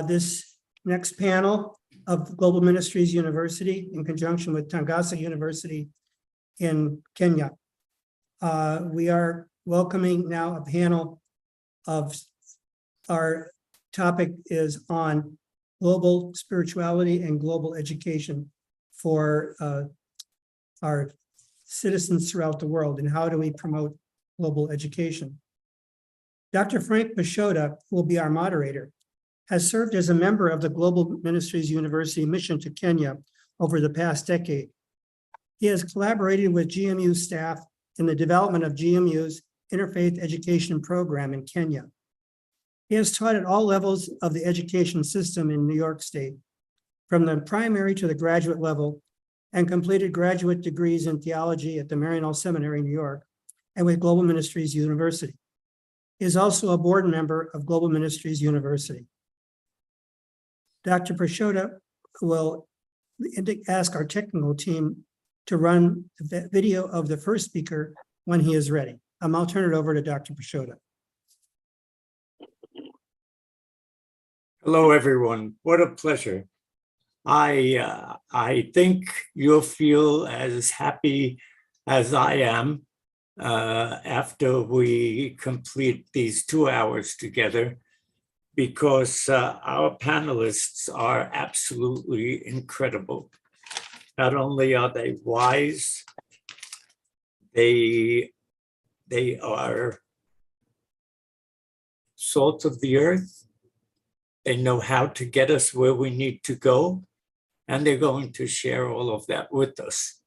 This next panel of Global Ministries University in conjunction with Tangasa University in Kenya. We are welcoming now a panel of, our topic is on global spirituality and global education for our citizens throughout the world, and how do we promote global education. Dr. Frank Bashota, who will be our moderator, has served as a member of the Global Ministries University mission to Kenya over the past decade. He has collaborated with GMU staff in the development of GMU's Interfaith Education Program in Kenya. He has taught at all levels of the education system in New York State, from the primary to the graduate level, and completed graduate degrees in theology at the Maryknoll Seminary in New York and with Global Ministries University. He is also a board member of Global Ministries University. Dr. Bashota will ask our technical team to run the video of the first speaker when he is ready. I'll turn it over to Dr. Bashota. Hello, everyone. What a pleasure. I think you'll feel as happy as I am after we complete these 2 hours together, because our panelists are absolutely incredible. Not only are they wise, they are salt of the earth. They know how to get us where we need to go, and they're going to share all of that with us.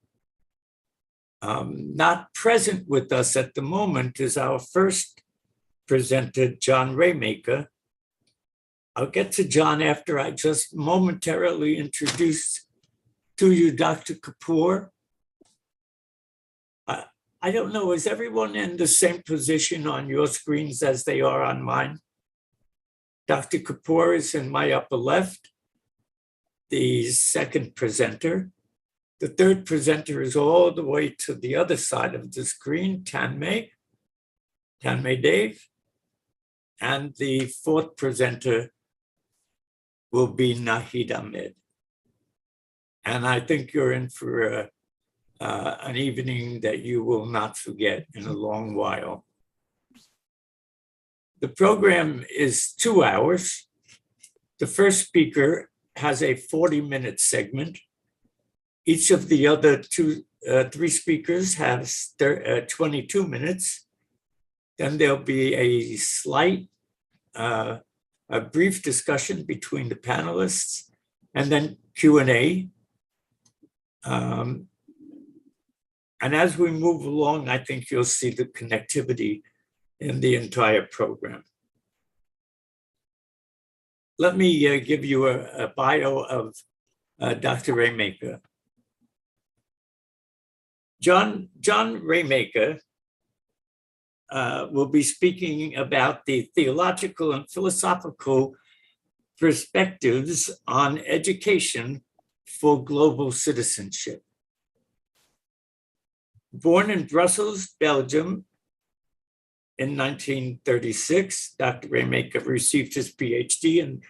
Not present with us at the moment is our first presenter, John Raymaker. I'll get to John after I just momentarily introduce to you Dr. Kapoor. I don't know, is everyone in the same position on your screens as they are on mine? Dr. Kapoor is in my upper left, the second presenter. The third presenter is all the way to the other side of the screen, Tanmay Dave. And the fourth presenter will be Nahid Ahmed. And I think you're in for an evening that you will not forget in a long while. The program is 2 hours. The first speaker has a 40-minute segment. Each of the other three speakers has 22 minutes. Then there'll be a slight, a brief discussion between the panelists, and then Q&A. And as we move along, I think you'll see the connectivity in the entire program. Let me give you a bio of Dr. Raymaker. John Raymaker will be speaking about the theological and philosophical perspectives on education for global citizenship. Born in Brussels, Belgium in 1936, Dr. Raymaker received his PhD in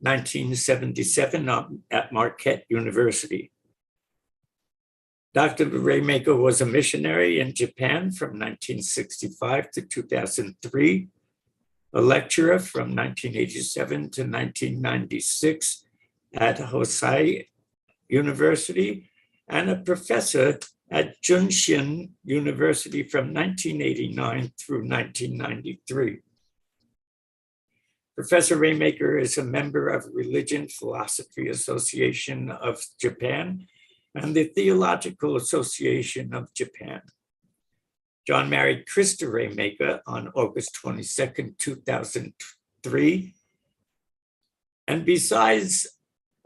1977 at Marquette University. Dr. Raymaker was a missionary in Japan from 1965 to 2003, a lecturer from 1987 to 1996 at Hosei University, and a professor at Junshin University from 1989 through 1993. Professor Raymaker is a member of Religion Philosophy Association of Japan and the Theological Association of Japan. John married Krista Raymaker on August 22nd, 2003. And besides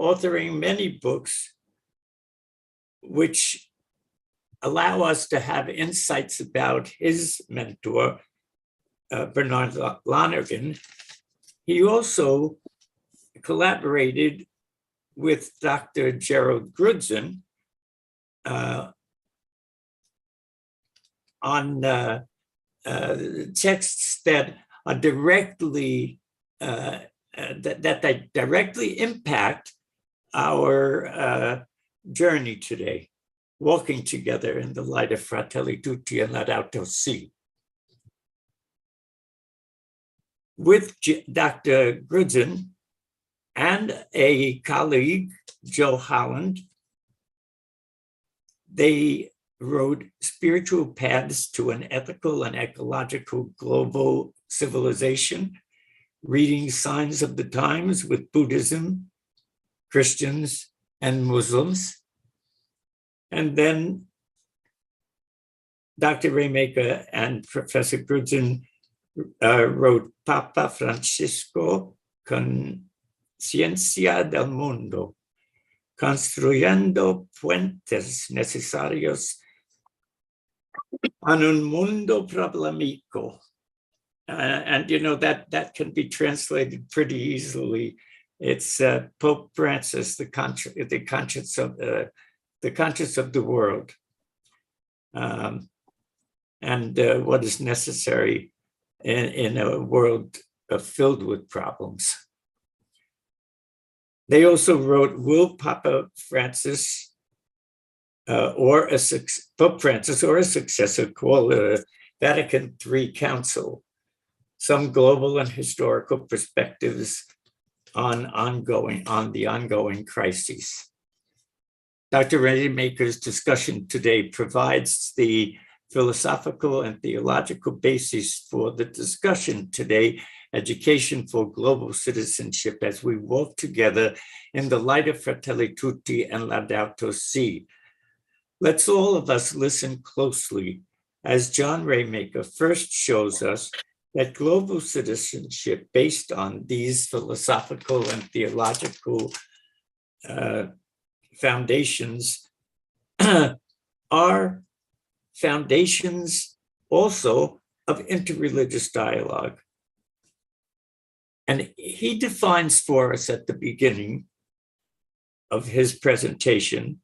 authoring many books, which allow us to have insights about his mentor, Bernard Lonergan, he also collaborated with Dr. Gerald Grudzen on texts that are directly that they directly impact our journey today, walking together in the light of Fratelli Tutti and Laudato Si. With Dr. Grudzen and a colleague, Joe Holland, they wrote Spiritual Paths to an Ethical and Ecological Global Civilization, Reading Signs of the Times with Buddhism, Christians, and Muslims. And then Dr. Raymaker and Professor Grudzen wrote Papa Francisco Conciencia del Mundo, Construyendo Puentes Necesarios en un Mundo Problemático. And you know, that can be translated pretty easily. It's Pope Francis, the conscience of the world, and what is necessary in a world filled with problems. They also wrote, Will Papa Francis Pope Francis or a successor call a Vatican III Council, some global and historical perspectives on the ongoing crises. Dr. Raymaker's discussion today provides the philosophical and theological basis for the discussion today, Education for Global Citizenship, as we walk together in the light of Fratelli Tutti and Laudato Si. Let's all of us listen closely as John Raymaker first shows us that global citizenship based on these philosophical and theological foundations are foundations also of interreligious dialogue. And he defines for us at the beginning of his presentation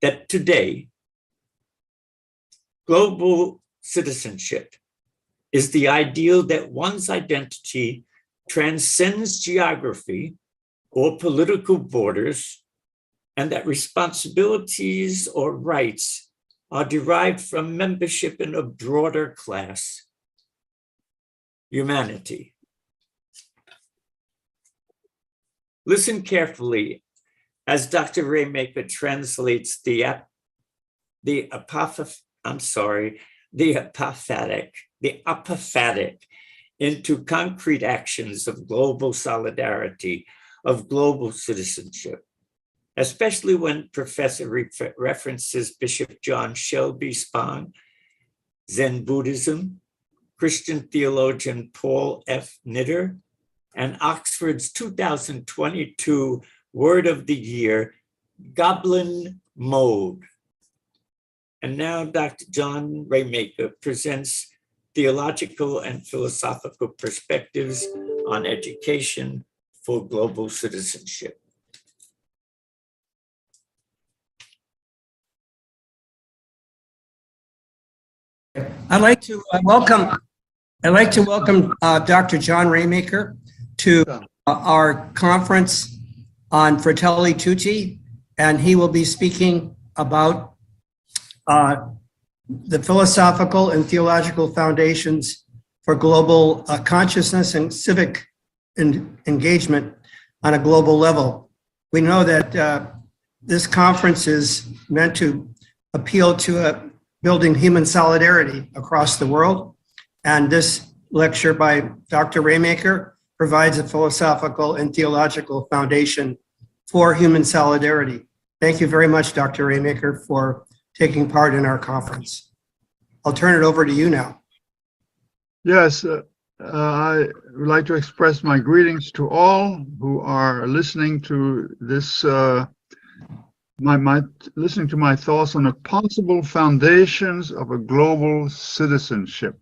that today, global citizenship is the ideal that one's identity transcends geography or political borders, and that responsibilities or rights are derived from membership in a broader class, humanity. Listen carefully as Dr. Raymaker translates the apophatic into concrete actions of global solidarity, of global citizenship, especially when Professor references Bishop John Shelby Spong, Zen Buddhism, Christian theologian Paul F. Knitter, and Oxford's 2022 Word of the Year, Goblin Mode. And now Dr. John Raymaker presents theological and philosophical perspectives on education for global citizenship. I'd like to welcome Dr. John Raymaker to our conference on Fratelli Tutti, and he will be speaking about the philosophical and theological foundations for global consciousness and civic engagement on a global level. We know that this conference is meant to appeal to building human solidarity across the world, and this lecture by Dr. Raymaker provides a philosophical and theological foundation for human solidarity. Thank you very much, Dr. Raymaker, for taking part in our conference. I'll turn it over to you now. Yes, I would like to express my greetings to all who are listening to this, listening to my thoughts on the possible foundations of a global citizenship.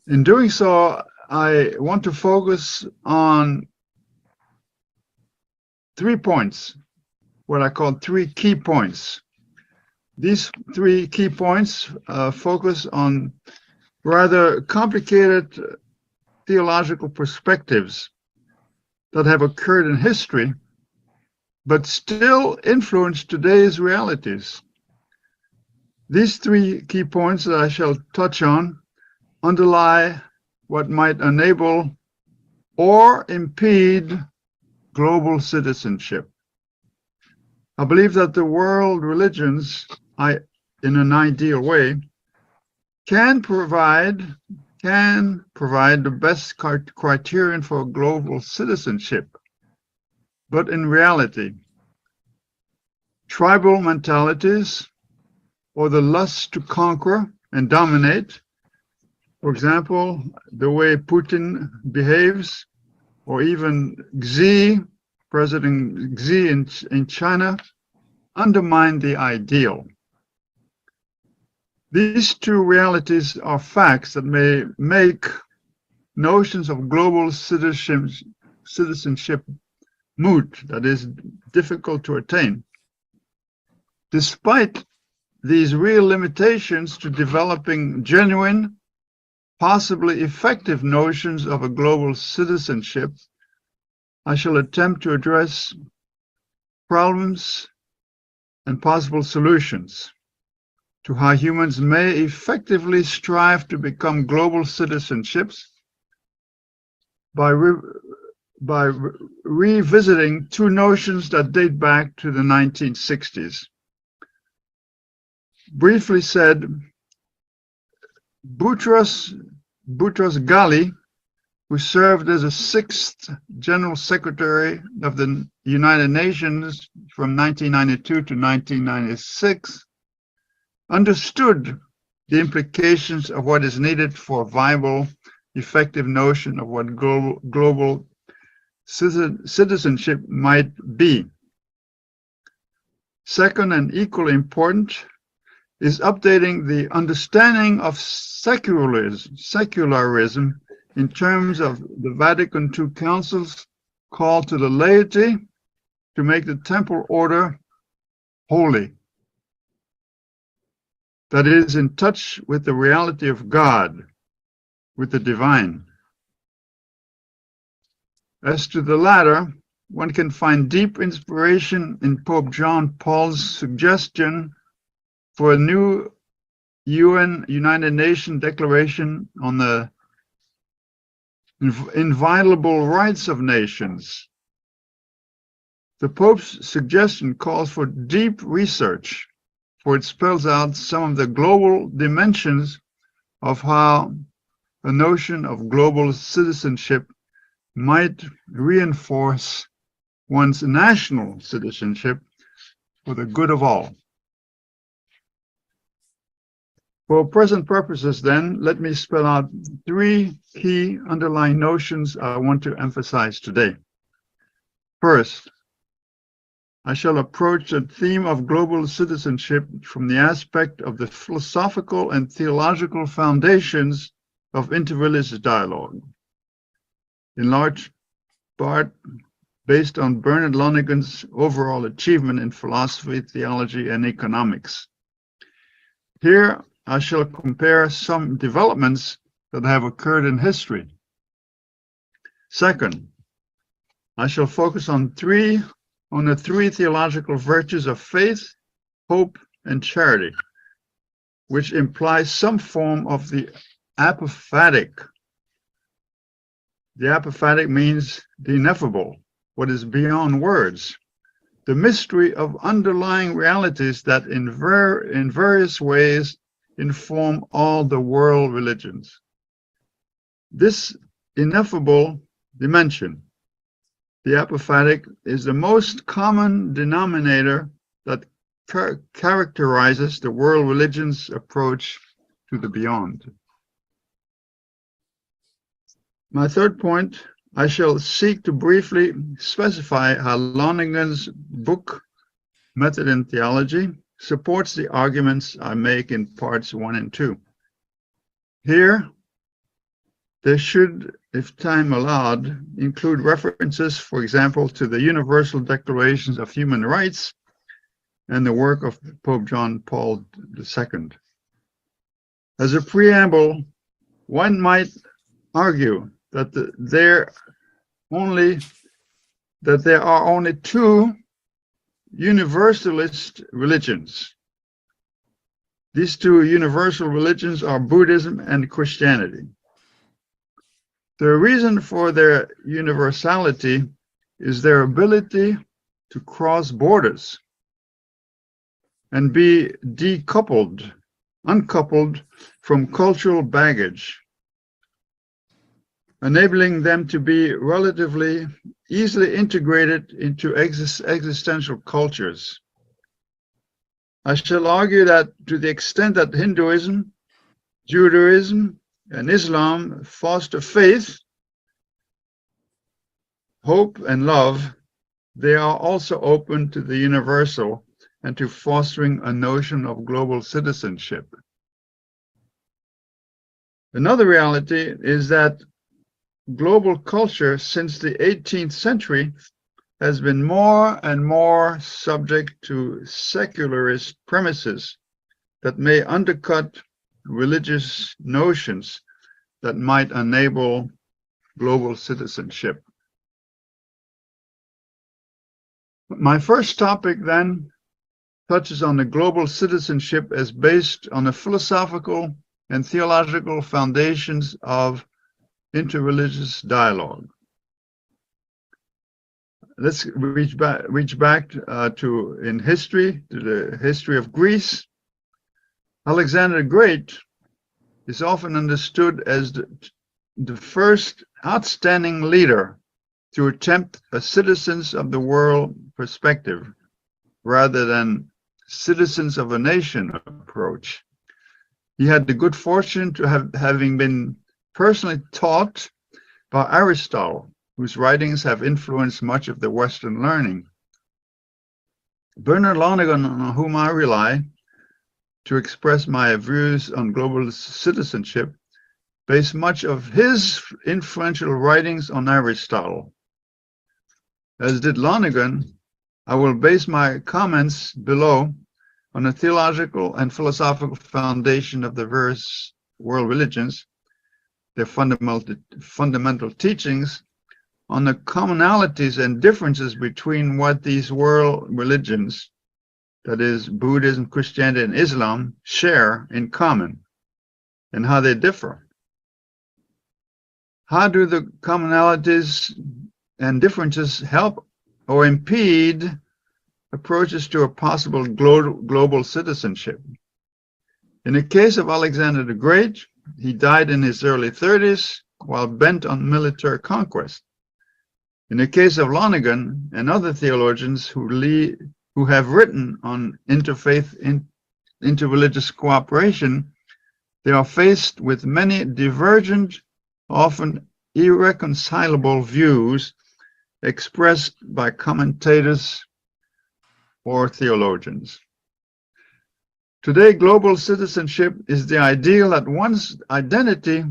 In doing so, I want to focus on 3 points, what I call 3 key points. These 3 key points focus on rather complicated theological perspectives that have occurred in history, but still influence today's realities. These three key points that I shall touch on underlie what might enable or impede global citizenship. I believe that the world religions, in an ideal way, can provide the best criterion for global citizenship. But in reality, tribal mentalities or the lust to conquer and dominate, for example, the way Putin behaves, or even President Xi in China, undermine the ideal. These two realities are facts that may make notions of global citizenship moot, that is, difficult to attain. Despite these real limitations to developing genuine, possibly effective notions of a global citizenship, I shall attempt to address problems and possible solutions to how humans may effectively strive to become global citizenships by revisiting two notions that date back to the 1960s. Briefly said, Boutros Ghali, who served as the 6th General Secretary of the United Nations from 1992 to 1996, understood the implications of what is needed for a viable, effective notion of what global citizenship might be. Second, and equally important, is updating the understanding of secularism in terms of the Vatican II Council's call to the laity to make the temple order holy, that is in touch with the reality of God, with the divine. As to the latter, one can find deep inspiration in Pope John Paul's suggestion for a new United Nations Declaration on the inviolable rights of nations. The Pope's suggestion calls for deep research, for it spells out some of the global dimensions of how a notion of global citizenship might reinforce one's national citizenship for the good of all. For present purposes, then, let me spell out three key underlying notions I want to emphasize today. First, I shall approach the theme of global citizenship from the aspect of the philosophical and theological foundations of interreligious dialogue, in large part based on Bernard Lonergan's overall achievement in philosophy, theology, and economics. Here, I shall compare some developments that have occurred in history. Second, I shall focus on the three theological virtues of faith, hope, and charity, which implies some form of the apophatic. The apophatic means the ineffable, what is beyond words, the mystery of underlying realities that in various ways inform all the world religions. This ineffable dimension, the apophatic, is the most common denominator that characterizes the world religion's approach to the beyond. My third point, I shall seek to briefly specify how Lonergan's book, Method in Theology, supports the arguments I make in parts 1 and 2. Here, there should, if time allowed, include references, for example, to the Universal Declarations of Human Rights and the work of Pope John Paul II. As a preamble, one might argue that there are only two universalist religions. These two universal religions are Buddhism and Christianity. The reason for their universality is their ability to cross borders and be uncoupled from cultural baggage, enabling them to be relatively easily integrated into existential cultures. I shall argue that to the extent that Hinduism, Judaism, and Islam foster faith, hope, and love, they are also open to the universal and to fostering a notion of global citizenship. Another reality is that global culture since the 18th century has been more and more subject to secularist premises that may undercut religious notions that might enable global citizenship. My first topic then touches on the global citizenship as based on the philosophical and theological foundations of interreligious dialogue. Let's reach back to the history of Greece. Alexander the Great is often understood as the first outstanding leader to attempt a citizens of the world perspective rather than citizens of a nation approach. He had the good fortune to having been personally taught by Aristotle, whose writings have influenced much of the Western learning. Bernard Lonergan, on whom I rely to express my views on global citizenship, based much of his influential writings on Aristotle. As did Lonergan, I will base my comments below on the theological and philosophical foundation of the various world religions, their fundamental teachings, on the commonalities and differences between what these world religions, that is Buddhism, Christianity, and Islam, share in common, and how they differ. How do the commonalities and differences help or impede approaches to a possible global citizenship? In the case of Alexander the Great, he died in his early 30s while bent on military conquest. In the case of Lonergan and other theologians who have written on interfaith, interreligious cooperation, they are faced with many divergent, often irreconcilable views expressed by commentators or theologians. Today, global citizenship is the ideal that one's identity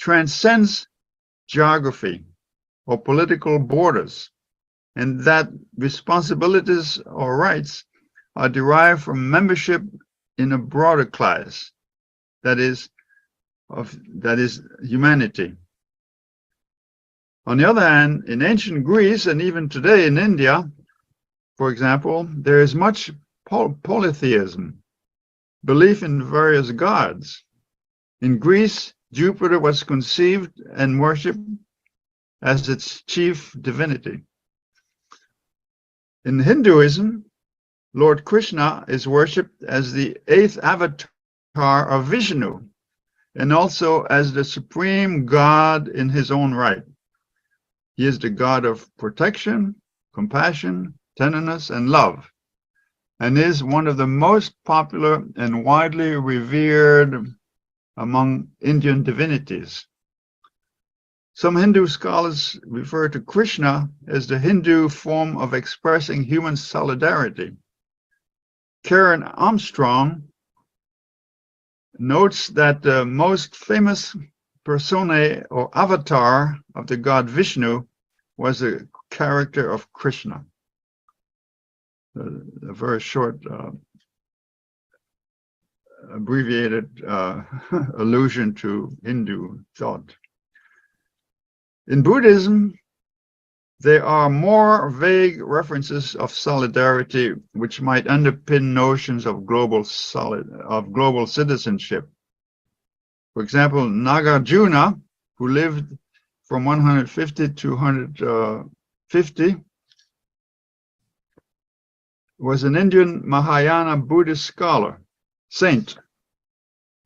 transcends geography or political borders, and that responsibilities or rights are derived from membership in a broader class, that is humanity. On the other hand, in ancient Greece and even today in India, for example, there is much polytheism, belief in various gods. In Greece, Jupiter was conceived and worshipped as its chief divinity. In Hinduism, Lord Krishna is worshipped as the 8th avatar of Vishnu, and also as the supreme God in his own right. He is the God of protection, compassion, tenderness, and love, and is one of the most popular and widely revered among Indian divinities. Some Hindu scholars refer to Krishna as the Hindu form of expressing human solidarity. Karen Armstrong notes that the most famous persona or avatar of the god Vishnu was the character of Krishna. A very short, abbreviated allusion to Hindu thought. In Buddhism, there are more vague references of solidarity which might underpin notions of global citizenship. For example, Nagarjuna, who lived from 150 to 150, was an Indian Mahayana Buddhist scholar, saint.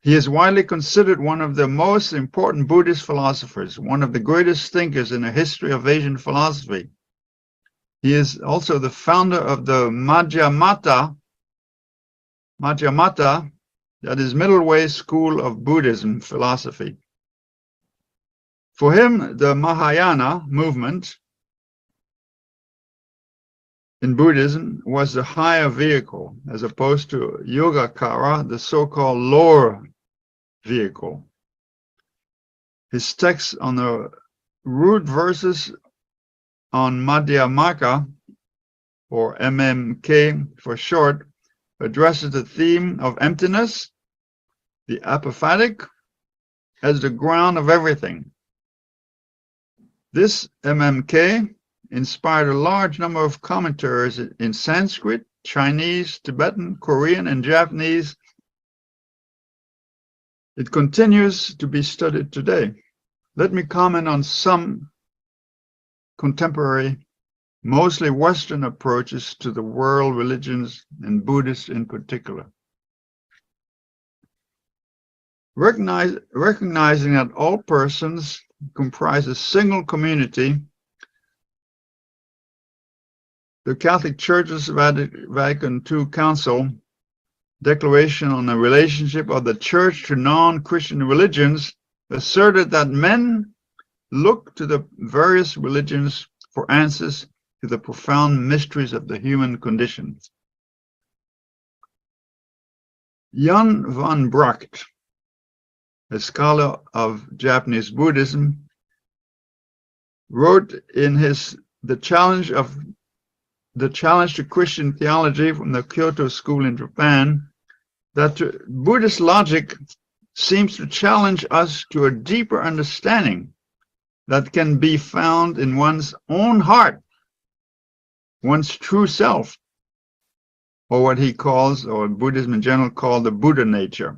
He is widely considered one of the most important Buddhist philosophers, one of the greatest thinkers in the history of Asian philosophy. He is also the founder of the Madhyamata, that is middle way school of Buddhism philosophy. For him, the Mahayana movement in Buddhism was the higher vehicle, as opposed to Yogacara, the so-called lower vehicle. His text on the root verses on Madhyamaka, or MMK for short, addresses the theme of emptiness, the apophatic, as the ground of everything. This MMK inspired a large number of commentaries in Sanskrit, Chinese, Tibetan, Korean, and Japanese. It continues to be studied today. Let me comment on some contemporary, mostly Western approaches to the world religions and Buddhists in particular. Recognizing that all persons comprise a single community, the Catholic Church's Vatican II Council Declaration on the Relationship of the Church to Non-Christian Religions asserted that men look to the various religions for answers to the profound mysteries of the human condition. Jan van Bracht, a scholar of Japanese Buddhism, wrote in his The Challenge to Christian Theology from the Kyoto School in Japan, that Buddhist logic seems to challenge us to a deeper understanding that can be found in one's own heart, one's true self, or what he calls, or Buddhism in general called, the Buddha nature.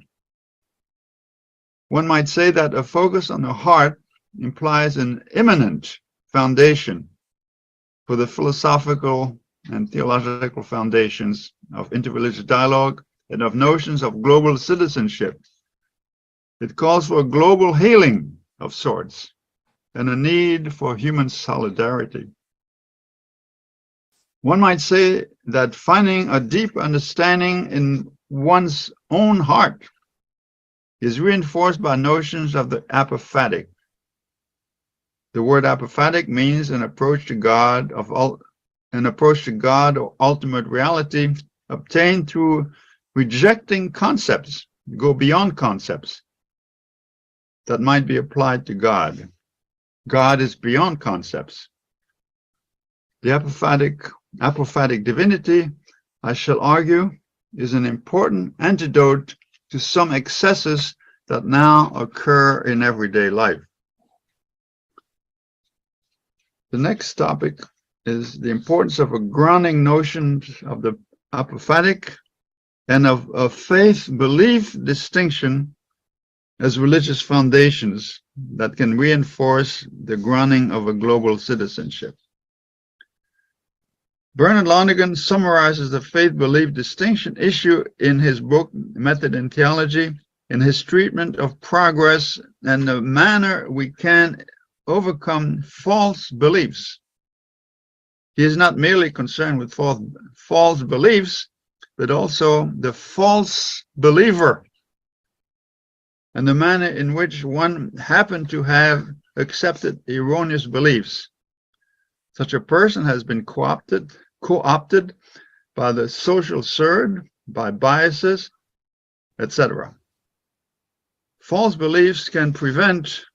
One might say that a focus on the heart implies an immanent foundation for the philosophical and theological foundations of interreligious dialogue and of notions of global citizenship. It calls for a global healing of sorts and a need for human solidarity. One might say that finding a deep understanding in one's own heart is reinforced by notions of the apophatic. The word apophatic means an approach to God or ultimate reality obtained through rejecting concepts, go beyond concepts that might be applied to God. God is beyond concepts. The apophatic divinity, I shall argue, is an important antidote to some excesses that now occur in everyday life. The next topic is the importance of a grounding notion of the apophatic and of faith-belief distinction as religious foundations that can reinforce the grounding of a global citizenship. Bernard Lonergan summarizes the faith-belief distinction issue in his book, Method in Theology, in his treatment of progress and the manner we can overcome false beliefs. He is not merely concerned with false beliefs, but also the false believer and the manner in which one happened to have accepted erroneous beliefs. Such a person has been co-opted by the social surd, by biases, etc. False beliefs can prevent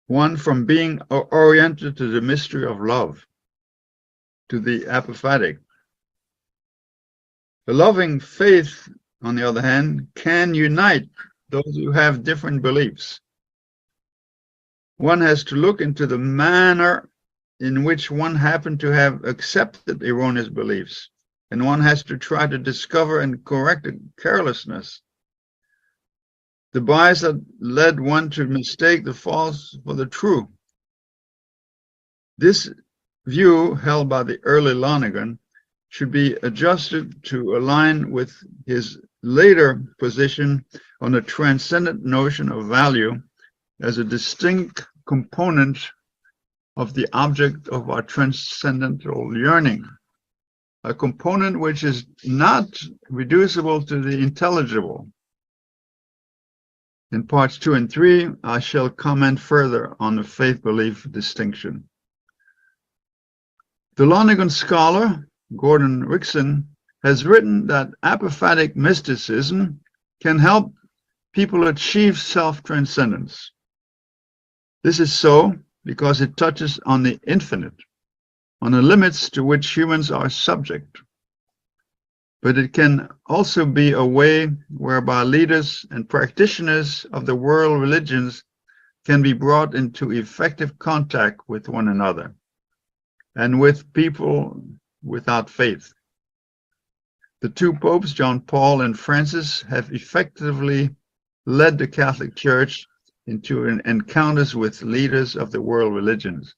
one from being oriented to the mystery of love, to the apophatic. A loving faith, on the other hand, can unite those who have different beliefs. one has to look into the manner in which one happened to have accepted erroneous beliefs, and one has to try to discover and correct carelessness, the bias that led one to mistake the false for the true. This view, held by the early Lonergan, should be adjusted to align with his later position on the transcendent notion of value as a distinct component of the object of our transcendental yearning, a component which is not reducible to the intelligible. In parts 2 and 3, I shall comment further on the faith-belief distinction. The Lonergan scholar, Gordon Rickson, has written that apophatic mysticism can help people achieve self-transcendence. This is so because it touches on the infinite, on the limits to which humans are subject. But it can also be a way whereby leaders and practitioners of the world religions can be brought into effective contact with one another and with people without faith. The two popes, John Paul and Francis, have effectively led the Catholic Church into encounters with leaders of the world religions.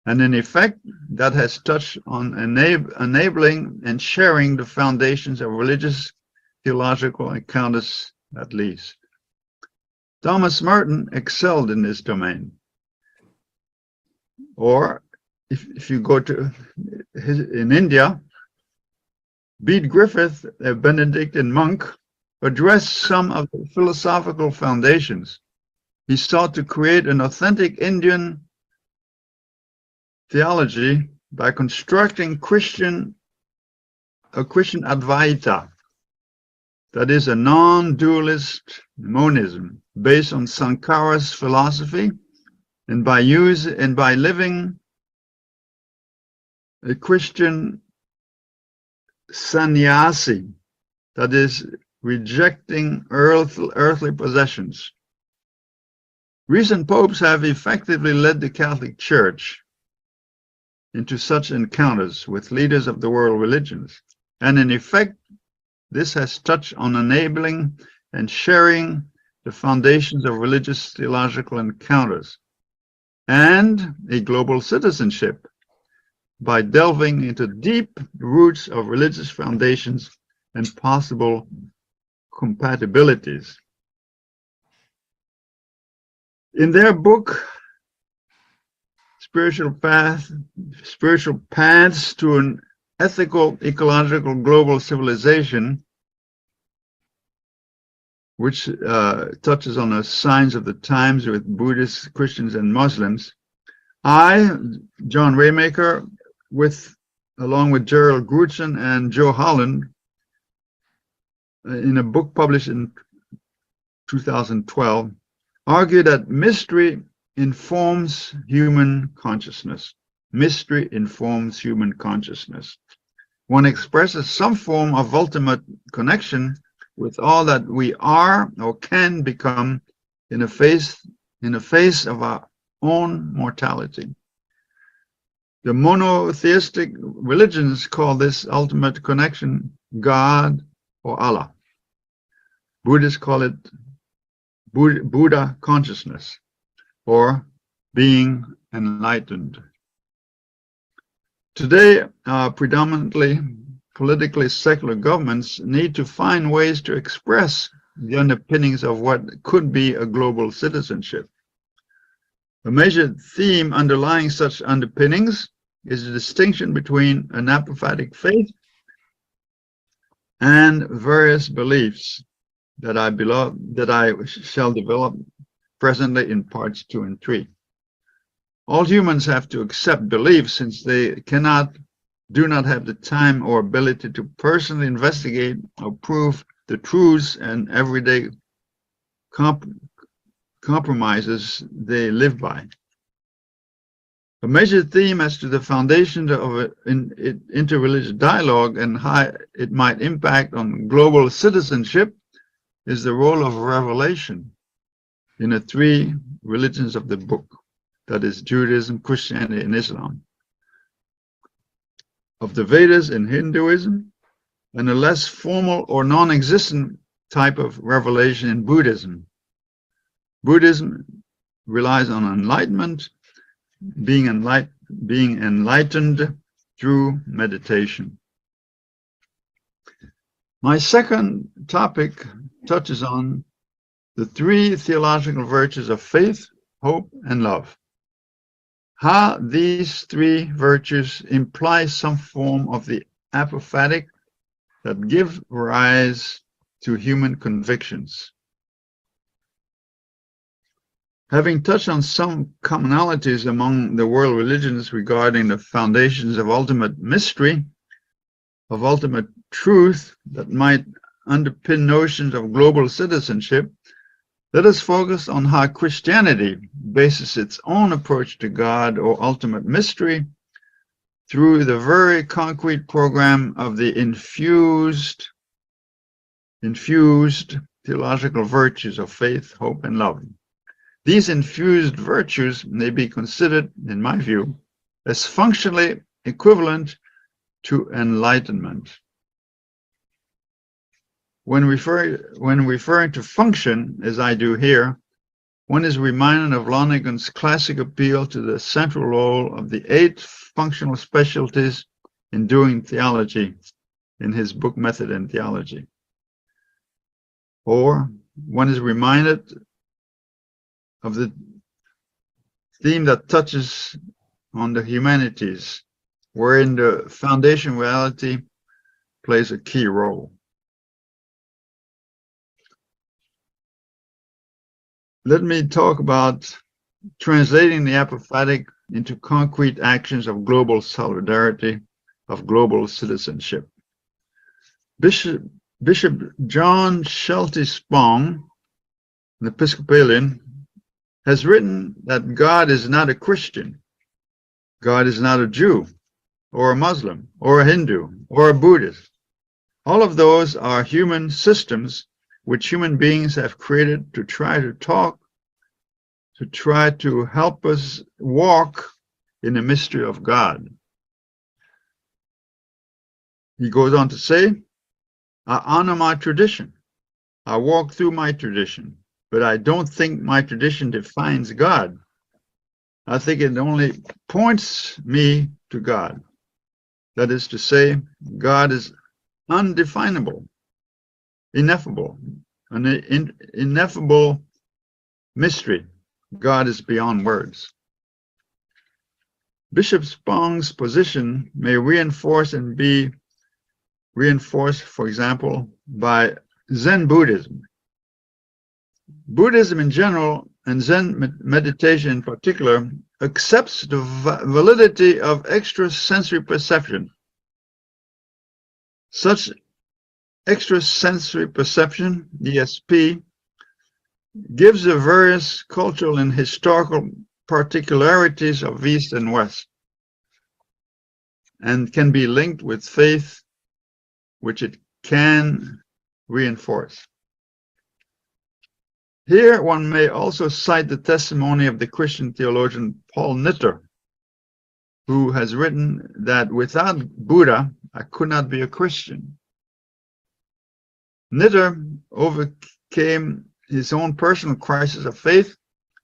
And in effect, that has touched on enabling and sharing the foundations of religious theological encounters at least. Thomas Merton excelled in this domain. Or if you go to in India, Bede Griffith, a Benedictine monk, addressed some of the philosophical foundations. He sought to create an authentic Indian theology by constructing a Christian Advaita, that is a non-dualist monism based on Sankara's philosophy, and by living a Christian sannyasi, that is rejecting earthly possessions. Recent popes have effectively led the Catholic Church into such encounters with leaders of the world religions. And in effect, this has touched on enabling and sharing the foundations of religious theological encounters and a global citizenship by delving into deep roots of religious foundations and possible compatibilities. In their book, Spiritual Paths to an Ethical, Ecological, Global Civilization, which touches on the signs of the times with Buddhists, Christians, and Muslims, I, John Raymaker, along with Gerald Grutson and Joe Holland, in a book published in 2012, argue that mystery informs human consciousness. Mystery informs human consciousness. One expresses some form of ultimate connection with all that we are or can become in the face of our own mortality. The monotheistic religions call this ultimate connection God or Allah. Buddhists call it Buddha consciousness or being enlightened. Today, predominantly politically secular governments need to find ways to express the underpinnings of what could be a global citizenship. A major theme underlying such underpinnings is the distinction between an apophatic faith and various beliefs that I shall develop presently in parts 2 and 3. All humans have to accept beliefs since they do not have the time or ability to personally investigate or prove the truths and everyday compromises they live by. A major theme as to the foundation of interreligious dialogue and how it might impact on global citizenship is the role of revelation. in the three religions of the book, that is Judaism, Christianity, and Islam, of the Vedas in Hinduism, and a less formal or non-existent type of revelation in Buddhism. Buddhism relies on enlightenment, being enlightened through meditation. My second topic touches on the three theological virtues of faith, hope, and love. How these three virtues imply some form of the apophatic that give rise to human convictions. Having touched on some commonalities among the world religions regarding the foundations of ultimate mystery, of ultimate truth that might underpin notions of global citizenship, let us focus on how Christianity bases its own approach to God or ultimate mystery through the very concrete program of the infused theological virtues of faith, hope, and love. These infused virtues may be considered, in my view, as functionally equivalent to enlightenment. When referring to function, as I do here, one is reminded of Lonergan's classic appeal to the central role of the 8 functional specialties in doing theology in his book Method in Theology. Or one is reminded of the theme that touches on the humanities, wherein the foundation reality plays a key role. Let me talk about translating the apophatic into concrete actions of global solidarity, of global citizenship. Bishop John Shelty Spong, an Episcopalian, has written that God is not a Christian. God is not a Jew, or a Muslim, or a Hindu, or a Buddhist. All of those are human systems which human beings have created to try to help us walk in the mystery of God. He goes on to say, I honor my tradition. I walk through my tradition, but I don't think my tradition defines God. I think it only points me to God. That is to say, God is undefinable, ineffable, an ineffable mystery. God is beyond words. Bishop Spong's position may reinforce and be reinforced, for example, by Zen Buddhism. Buddhism in general, and Zen meditation in particular, accepts the validity of extrasensory perception. Such extrasensory perception, ESP, gives the various cultural and historical particularities of East and West, and can be linked with faith, which it can reinforce. Here one may also cite the testimony of the Christian theologian Paul Nitter, who has written that without Buddha, I could not be a Christian. Nitter overcame his own personal crisis of faith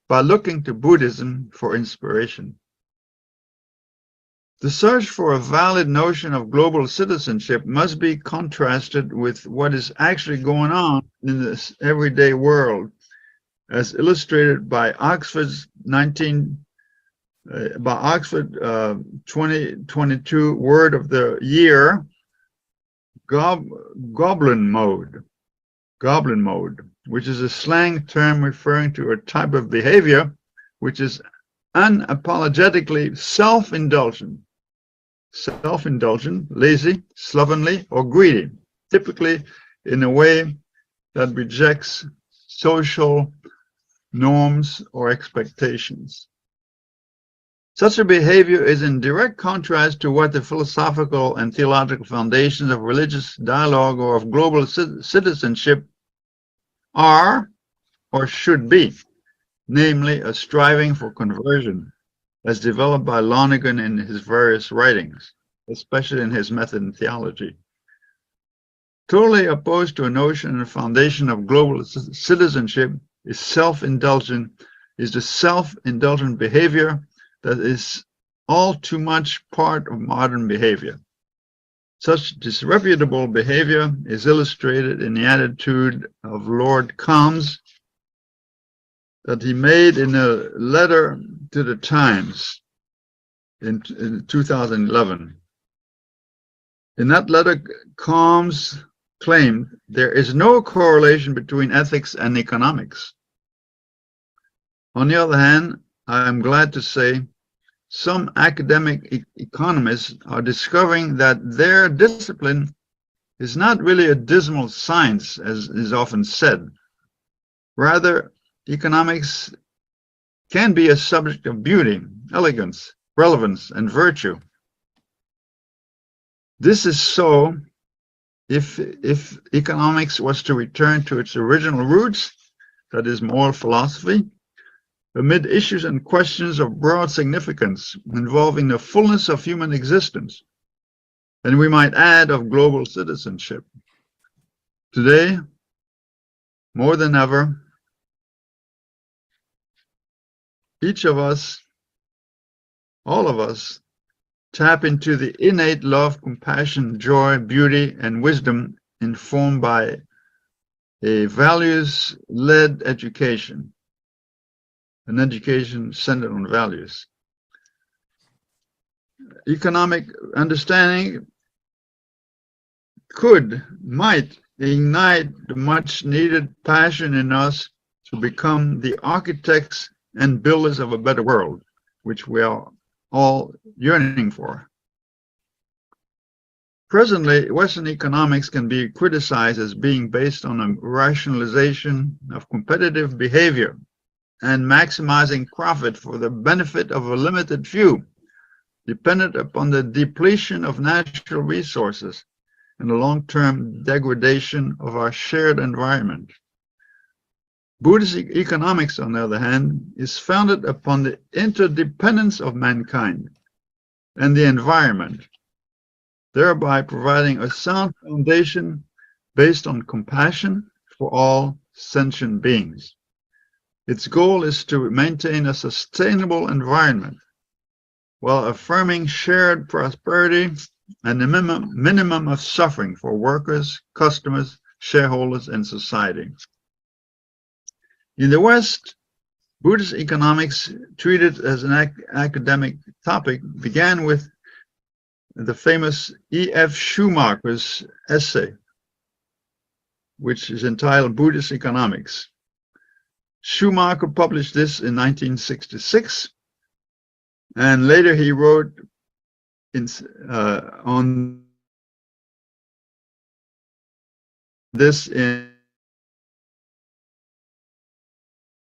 by looking to Buddhism for inspiration. The search for a valid notion of global citizenship must be contrasted with what is actually going on in this everyday world, as illustrated by Oxford's 2022 word of the year, goblin mode, which is a slang term referring to a type of behavior which is unapologetically self-indulgent, lazy, slovenly, or greedy, typically in a way that rejects social norms or expectations. Such a behavior is in direct contrast to what the philosophical and theological foundations of religious dialogue or of global citizenship are or should be. namely a striving for conversion, as developed by Lonergan in his various writings, especially in his method in theology. Totally opposed to a notion and a foundation of global citizenship is the self-indulgent behavior that is all too much part of modern behavior. Such disreputable behavior is illustrated in the attitude of Lord Combs that he made in a letter to the Times in 2011. In that letter, Combs claimed there is no correlation between ethics and economics. On the other hand, I am glad to say some academic economists are discovering that their discipline is not really a dismal science, as is often said. Rather, economics can be a subject of beauty, elegance, relevance, and virtue. This is so if economics was to return to its original roots, that is moral philosophy, amid issues and questions of broad significance involving the fullness of human existence, and we might add of global citizenship. Today, more than ever, each of us, all of us, tap into the innate love, compassion, joy, beauty, and wisdom informed by a values-led education, an education centered on values. Economic understanding might ignite the much-needed passion in us to become the architects and builders of a better world, which we are all yearning for. Presently, Western economics can be criticized as being based on a rationalization of competitive behavior and maximizing profit for the benefit of a limited few, dependent upon the depletion of natural resources and the long-term degradation of our shared environment. Buddhist economics, on the other hand, is founded upon the interdependence of mankind and the environment, thereby providing a sound foundation based on compassion for all sentient beings. Its goal is to maintain a sustainable environment while affirming shared prosperity and the minimum of suffering for workers, customers, shareholders, and society. In the West, Buddhist economics, treated as an academic topic, began with the famous E.F. Schumacher's essay, which is entitled Buddhist Economics. Schumacher published this in 1966, and later he wrote on this in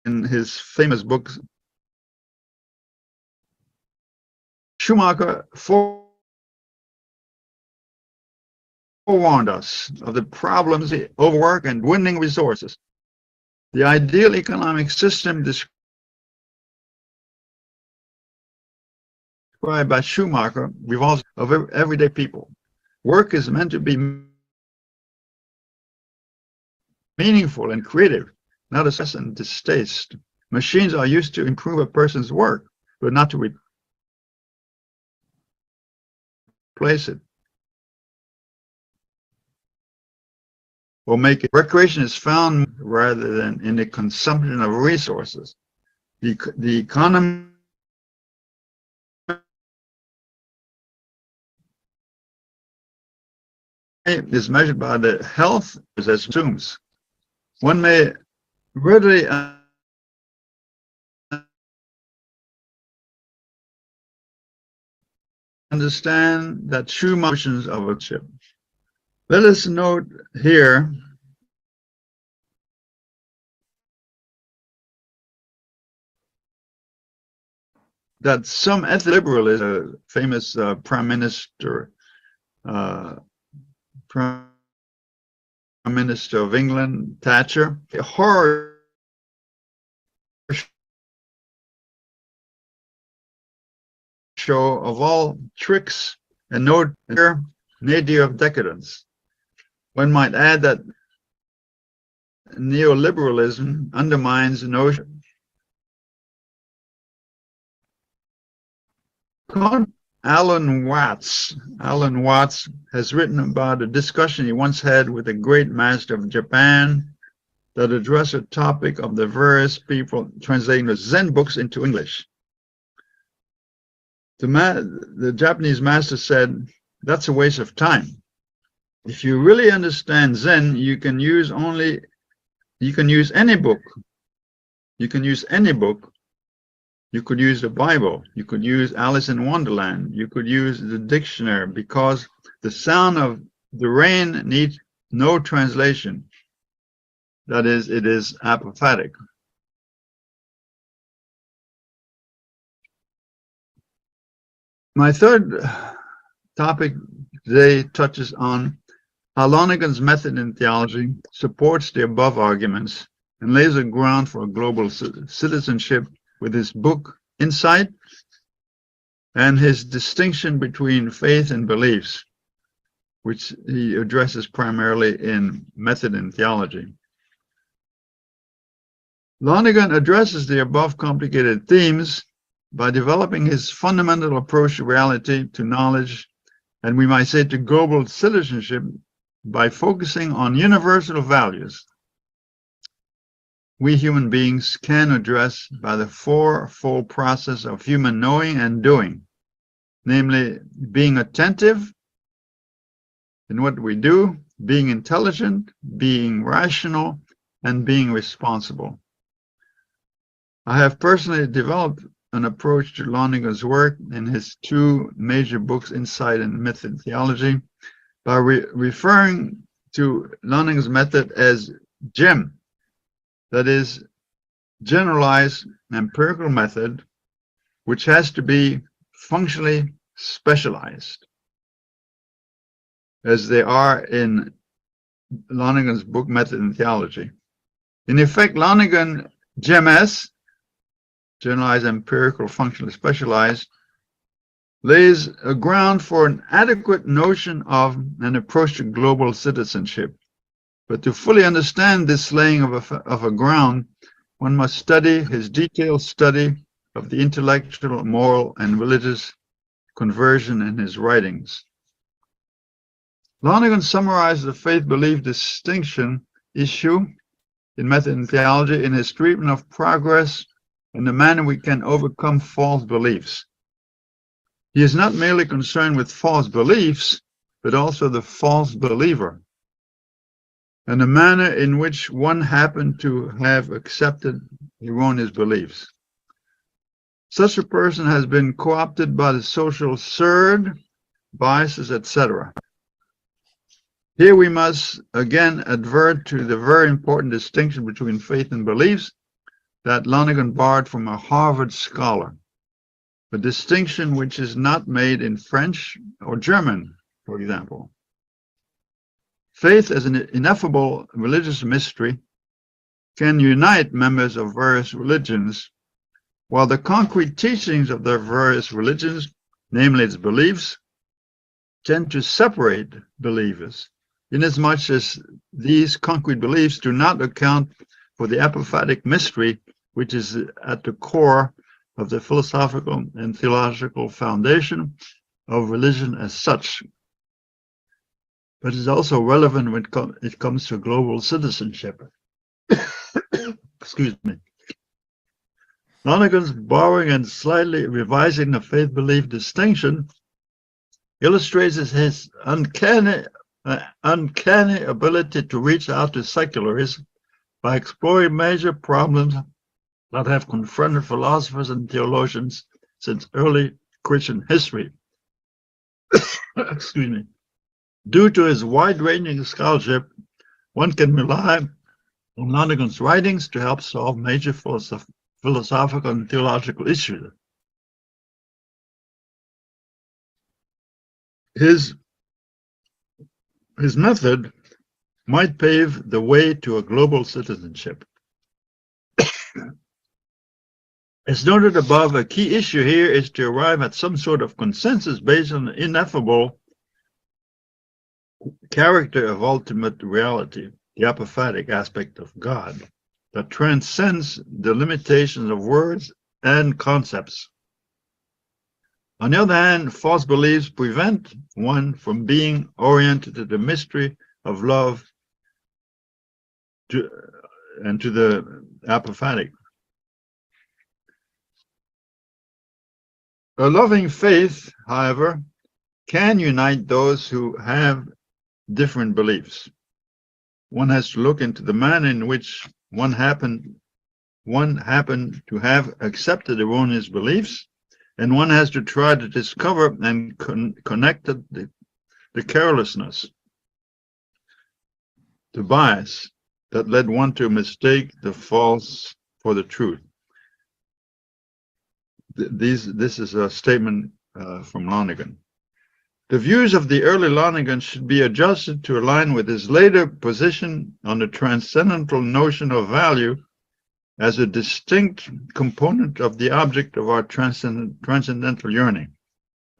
his famous book. Schumacher forewarned us of the problems of overwork and dwindling resources. The ideal economic system described by Schumacher revolves of everyday people. Work is meant to be meaningful and creative, not a stress and distaste. Machines are used to improve a person's work, but not to replace it or make it. Recreation is found rather than in the consumption of resources. The economy is measured by the health as consumes. One may readily understand that true motions of a chip. Let us note here that some liberalism, famous Prime Minister of England, Thatcher, horror show of all tricks and no nadir of decadence. One might add that neoliberalism undermines the notion. Alan Watts has written about a discussion he once had with a great master of Japan that addressed a topic of the various people translating the Zen books into English. The Japanese master said, "That's a waste of time. If you really understand Zen, you can use any book. You can use any book. You could use the Bible. You could use Alice in Wonderland. You could use the dictionary, because the sound of the rain needs no translation. That is, it is apophatic." My third topic today touches on how Lonergan's method in theology supports the above arguments and lays a ground for global citizenship with his book Insight and his distinction between faith and beliefs, which he addresses primarily in Method in Theology. Lonergan addresses the above complicated themes by developing his fundamental approach to reality, to knowledge, and we might say to global citizenship, by focusing on universal values we human beings can address by the fourfold process of human knowing and doing, namely being attentive in what we do, being intelligent, being rational, and being responsible. I have personally developed an approach to Lonergan's work in his two major books, Insight and Method Theology, by referring to Lonergan's method as GEM, that is, generalized empirical method, which has to be functionally specialized, as they are in Lonergan's book Method in Theology. In effect, Lonergan GEMS, generalized empirical functionally specialized, lays a ground for an adequate notion of an approach to global citizenship. But to fully understand this laying of a ground, one must study his detailed study of the intellectual, moral, and religious conversion in his writings. Lonergan summarized the faith-belief distinction issue in Method in Theology in his treatment of progress and the manner we can overcome false beliefs. He is not merely concerned with false beliefs, but also the false believer, and the manner in which one happened to have accepted erroneous beliefs. Such a person has been co-opted by the social surd, biases, etc. Here we must again advert to the very important distinction between faith and beliefs that Lonergan borrowed from a Harvard scholar, a distinction which is not made in French or German, for example. Faith as an ineffable religious mystery can unite members of various religions, while the concrete teachings of their various religions, namely its beliefs, tend to separate believers, inasmuch as these concrete beliefs do not account for the apophatic mystery which is at the core of the philosophical and theological foundation of religion as such, but is also relevant when it comes to global citizenship. Excuse me. Lonergan's borrowing and slightly revising the faith-belief distinction illustrates his uncanny ability to reach out to secularism by exploring major problems that have confronted philosophers and theologians since early Christian history. Excuse me. Due to his wide-ranging scholarship, one can rely on Lonergan's writings to help solve major philosophical and theological issues. His method might pave the way to a global citizenship. As noted above, a key issue here is to arrive at some sort of consensus based on the ineffable character of ultimate reality, the apophatic aspect of God, that transcends the limitations of words and concepts. On the other hand, false beliefs prevent one from being oriented to the mystery of love and to the apophatic. A loving faith, however, can unite those who have different beliefs. One has to look into the manner in which one happened to have accepted erroneous beliefs, and one has to try to discover and connect the carelessness, the bias that led one to mistake the false for the truth. This is a statement from Lonergan. The views of the early Lonergan should be adjusted to align with his later position on the transcendental notion of value as a distinct component of the object of our transcendental yearning,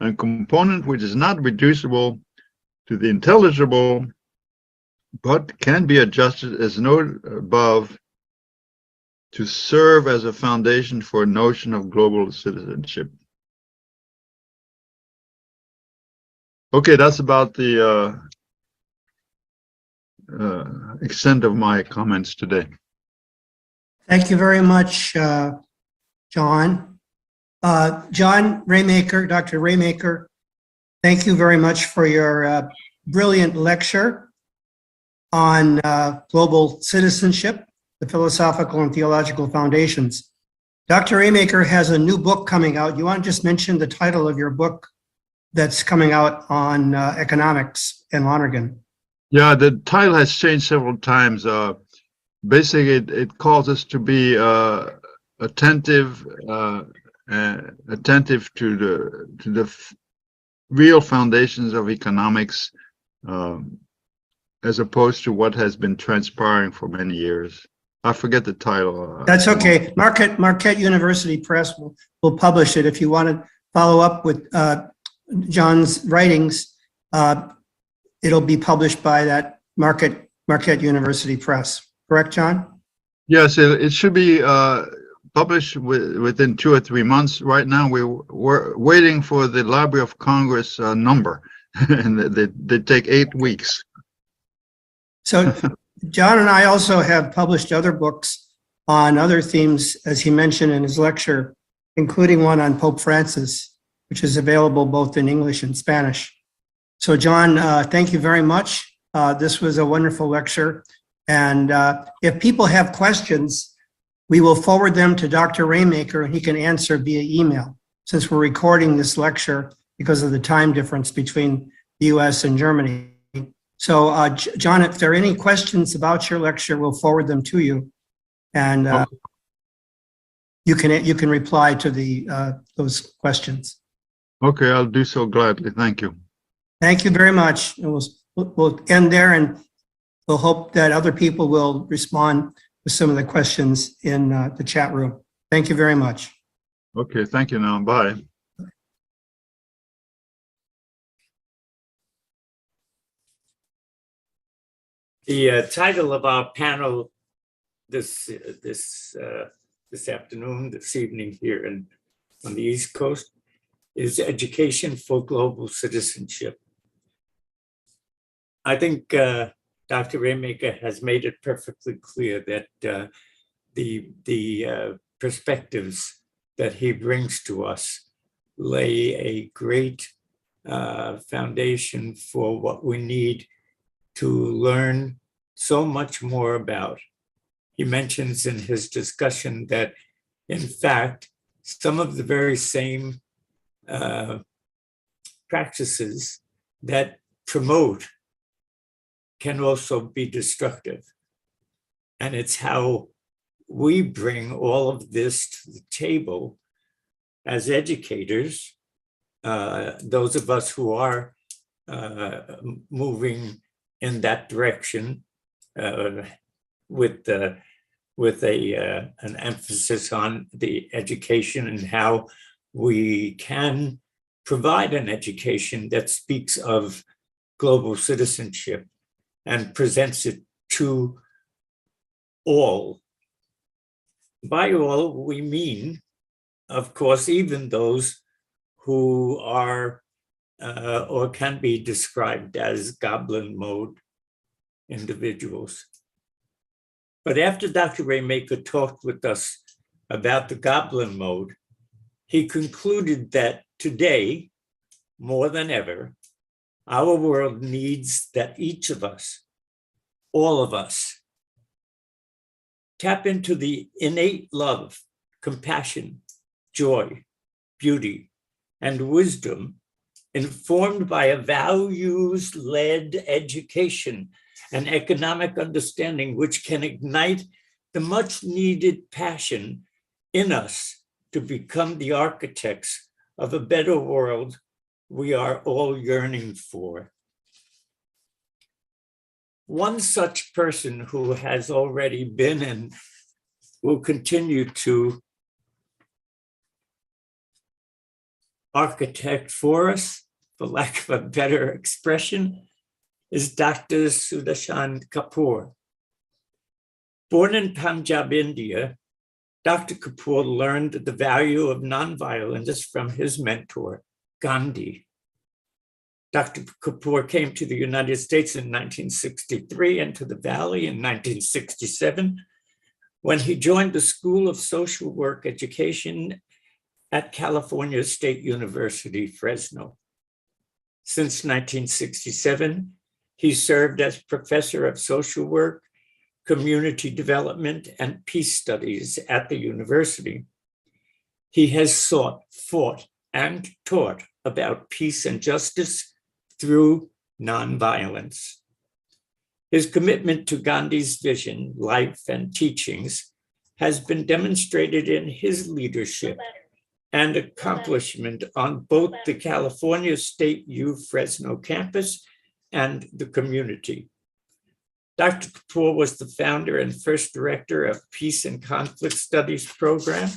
a component which is not reducible to the intelligible, but can be adjusted, as noted above, to serve as a foundation for a notion of global citizenship. Okay, that's about the extent of my comments today. Thank you very much, John. John Raymaker, Dr. Raymaker, thank you very much for your brilliant lecture on global citizenship, the philosophical and theological foundations. Dr. Raymaker has a new book coming out. You want to just mention the title of your book that's coming out on economics in Lonergan? Yeah, the title has changed several times. Basically, it calls us to be attentive to the real foundations of economics, as opposed to what has been transpiring for many years. I forget the title. That's okay. Marquette University Press will publish it. If you want to follow up with John's writings, it'll be published by that Marquette University Press. Correct, John? Yes, it should be published within 2 or 3 months. Right now, we're waiting for the Library of Congress number, and they take 8 weeks. So John and I also have published other books on other themes, as he mentioned in his lecture, including one on Pope Francis, which is available both in English and Spanish. So John, thank you very much. This was a wonderful lecture. And if people have questions, we will forward them to Dr. Raymaker and he can answer via email, since we're recording this lecture because of the time difference between the US and Germany. So John, if there are any questions about your lecture, we'll forward them to you. And you can reply to those questions. Okay, I'll do so gladly. Thank you. Thank you very much. We'll end there, and we'll hope that other people will respond with some of the questions in the chat room. Thank you very much. Okay, thank you now. Bye. The title of our panel this afternoon, this evening here on the East Coast is Education for Global Citizenship. I think Dr. Raymaker has made it perfectly clear that the perspectives that he brings to us lay a great foundation for what we need to learn so much more about. He mentions in his discussion that, in fact, some of the very same practices that promote can also be destructive. And it's how we bring all of this to the table as educators, those of us who are moving in that direction with with an emphasis on the education and how we can provide an education that speaks of global citizenship and presents it to all. By all, we mean, of course, even those who are or can be described as goblin mode individuals. But after Dr. Raymaker talked with us about the goblin mode, he concluded that today, more than ever, our world needs that each of us, all of us, tap into the innate love, compassion, joy, beauty, and wisdom informed by a values-led education and economic understanding which can ignite the much-needed passion in us to become the architects of a better world we are all yearning for. One such person who has already been and will continue to architect for us, for lack of a better expression, is Dr. Sudarshan Kapoor. Born in Punjab, India, Dr. Kapoor learned the value of nonviolence from his mentor, Gandhi. Dr. Kapoor came to the United States in 1963 and to the Valley in 1967 when he joined the School of Social Work Education at California State University, Fresno. Since 1967, he served as professor of social work, community development, and peace studies at the university. He has sought, fought, and taught about peace and justice through nonviolence. His commitment to Gandhi's vision, life, and teachings has been demonstrated in his leadership and accomplishment on both the California State U Fresno campus and the community. Dr. Kapoor was the founder and first director of Peace and Conflict Studies program.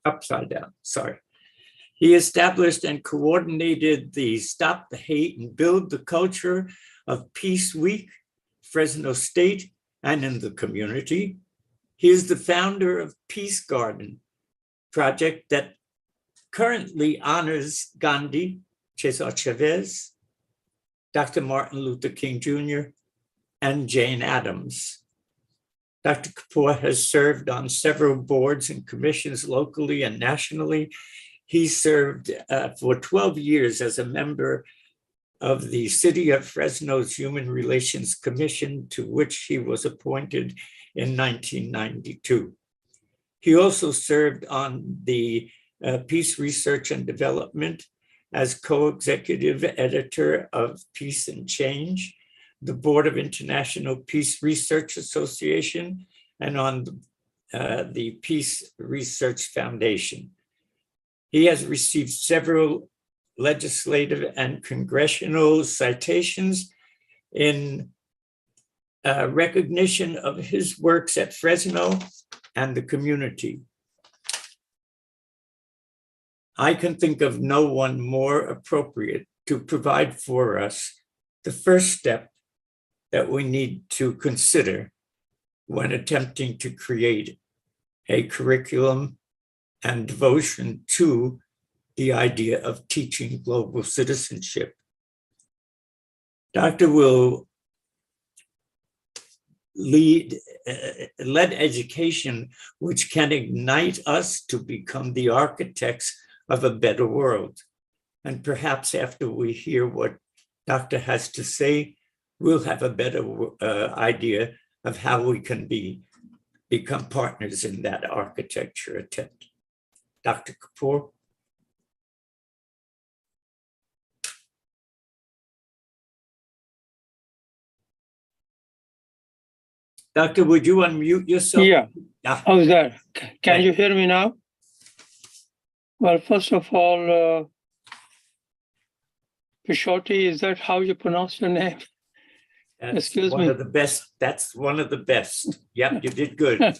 Upside down, sorry. He established and coordinated the Stop the Hate and Build the Culture of Peace Week, Fresno State, and in the community. He is the founder of Peace Garden project that currently honors Gandhi, Cesar Chavez, Dr. Martin Luther King Jr., and Jane Addams. Dr. Kapoor has served on several boards and commissions locally and nationally. He served for 12 years as a member of the City of Fresno's Human Relations Commission, to which he was appointed in 1992. He also served on the Peace Research and Development as co-executive editor of Peace and Change, the Board of International Peace Research Association, and on the Peace Research Foundation. He has received several legislative and congressional citations in recognition of his works at Fresno and the community. I can think of no one more appropriate to provide for us the first step that we need to consider when attempting to create a curriculum and devotion to the idea of teaching global citizenship. Dr. will lead education which can ignite us to become the architects of a better world. And perhaps after we hear what Dr. has to say, we'll have a better idea of how we can become partners in that architecture attempt. Dr. Kapoor. Doctor, would you unmute yourself? Yeah, Ah, how's that? Can Right. you hear me now? Well, first of all, Pishoti, is that how you pronounce your name? That's Excuse one me. of the best. That's one of the best. Yep, you did good.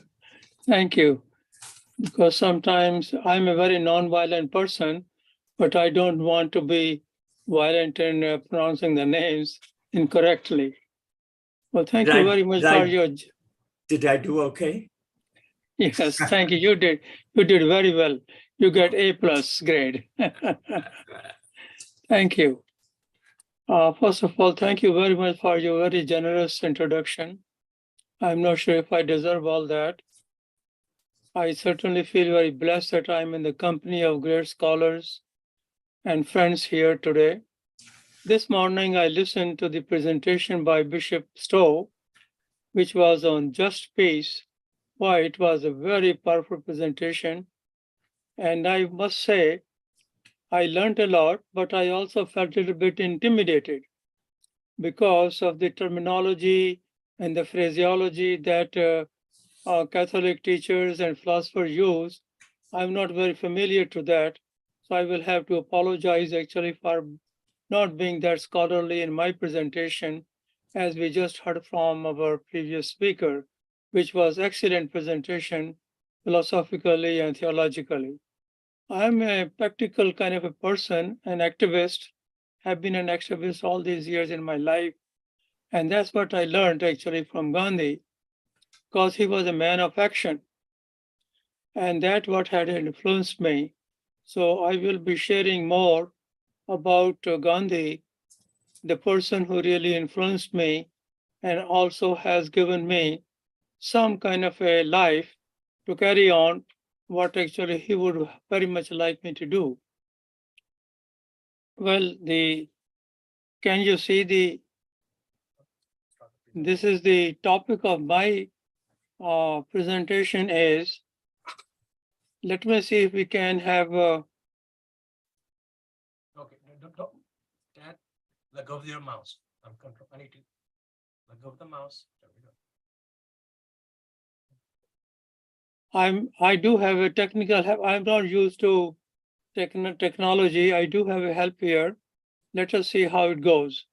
Thank you. Because sometimes I'm a very non-violent person, but I don't want to be violent in pronouncing the names incorrectly. Well, thank you very much for your, Did I do okay? yes, thank you. You did very well. You get A+ grade. Thank you. First of all, thank you very much for your very generous introduction. I'm not sure if I deserve all that. I certainly feel very blessed that I'm in the company of great scholars and friends here today. This morning, I listened to the presentation by Bishop Stowe, which was on just peace. Why, it was a very powerful presentation. And I must say, I learned a lot, but I also felt a little bit intimidated because of the terminology and the phraseology that Catholic teachers and philosophers use. I'm not very familiar to that. So I will have to apologize actually for not being that scholarly in my presentation, as we just heard from our previous speaker, which was excellent presentation philosophically and theologically. I'm a practical kind of a person, an activist, have been an activist all these years in my life. And that's what I learned actually from Gandhi, because he was a man of action. And that's what had influenced me. So I will be sharing more about Gandhi, the person who really influenced me and also has given me some kind of a life to carry on what actually he would very much like me to do. Well, can you see this is the topic of my presentation is, let me see if we can have Okay, no, Dad, let go of your mouse. I need to let go of the mouse. There we go. I do have a technical help. I'm not used to technology. I do have a help here. Let us see how it goes.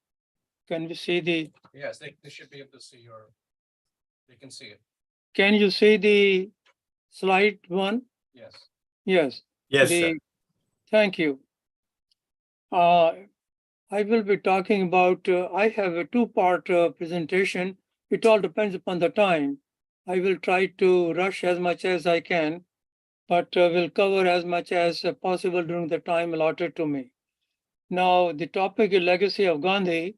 Can we see Yes, they should be able to see they can see it. can you see the slide one? Yes. Yes. Yes, sir. Thank you. I will be talking about, I have a two-part presentation. It all depends upon the time. I will try to rush as much as I can, but will cover as much as possible during the time allotted to me. Now, the topic is legacy of Gandhi,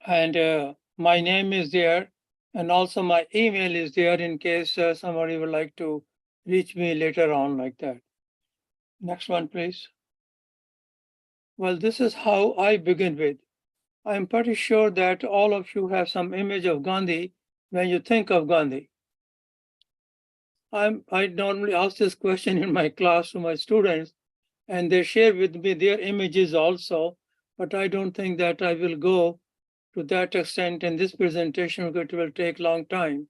and my name is there, and also my email is there in case somebody would like to reach me later on like that. Next one, please. Well, this is how I begin with. I'm pretty sure that all of you have some image of Gandhi when you think of Gandhi. I normally ask this question in my class to my students, and they share with me their images also, but I don't think that I will go to that extent in this presentation because it will take a long time.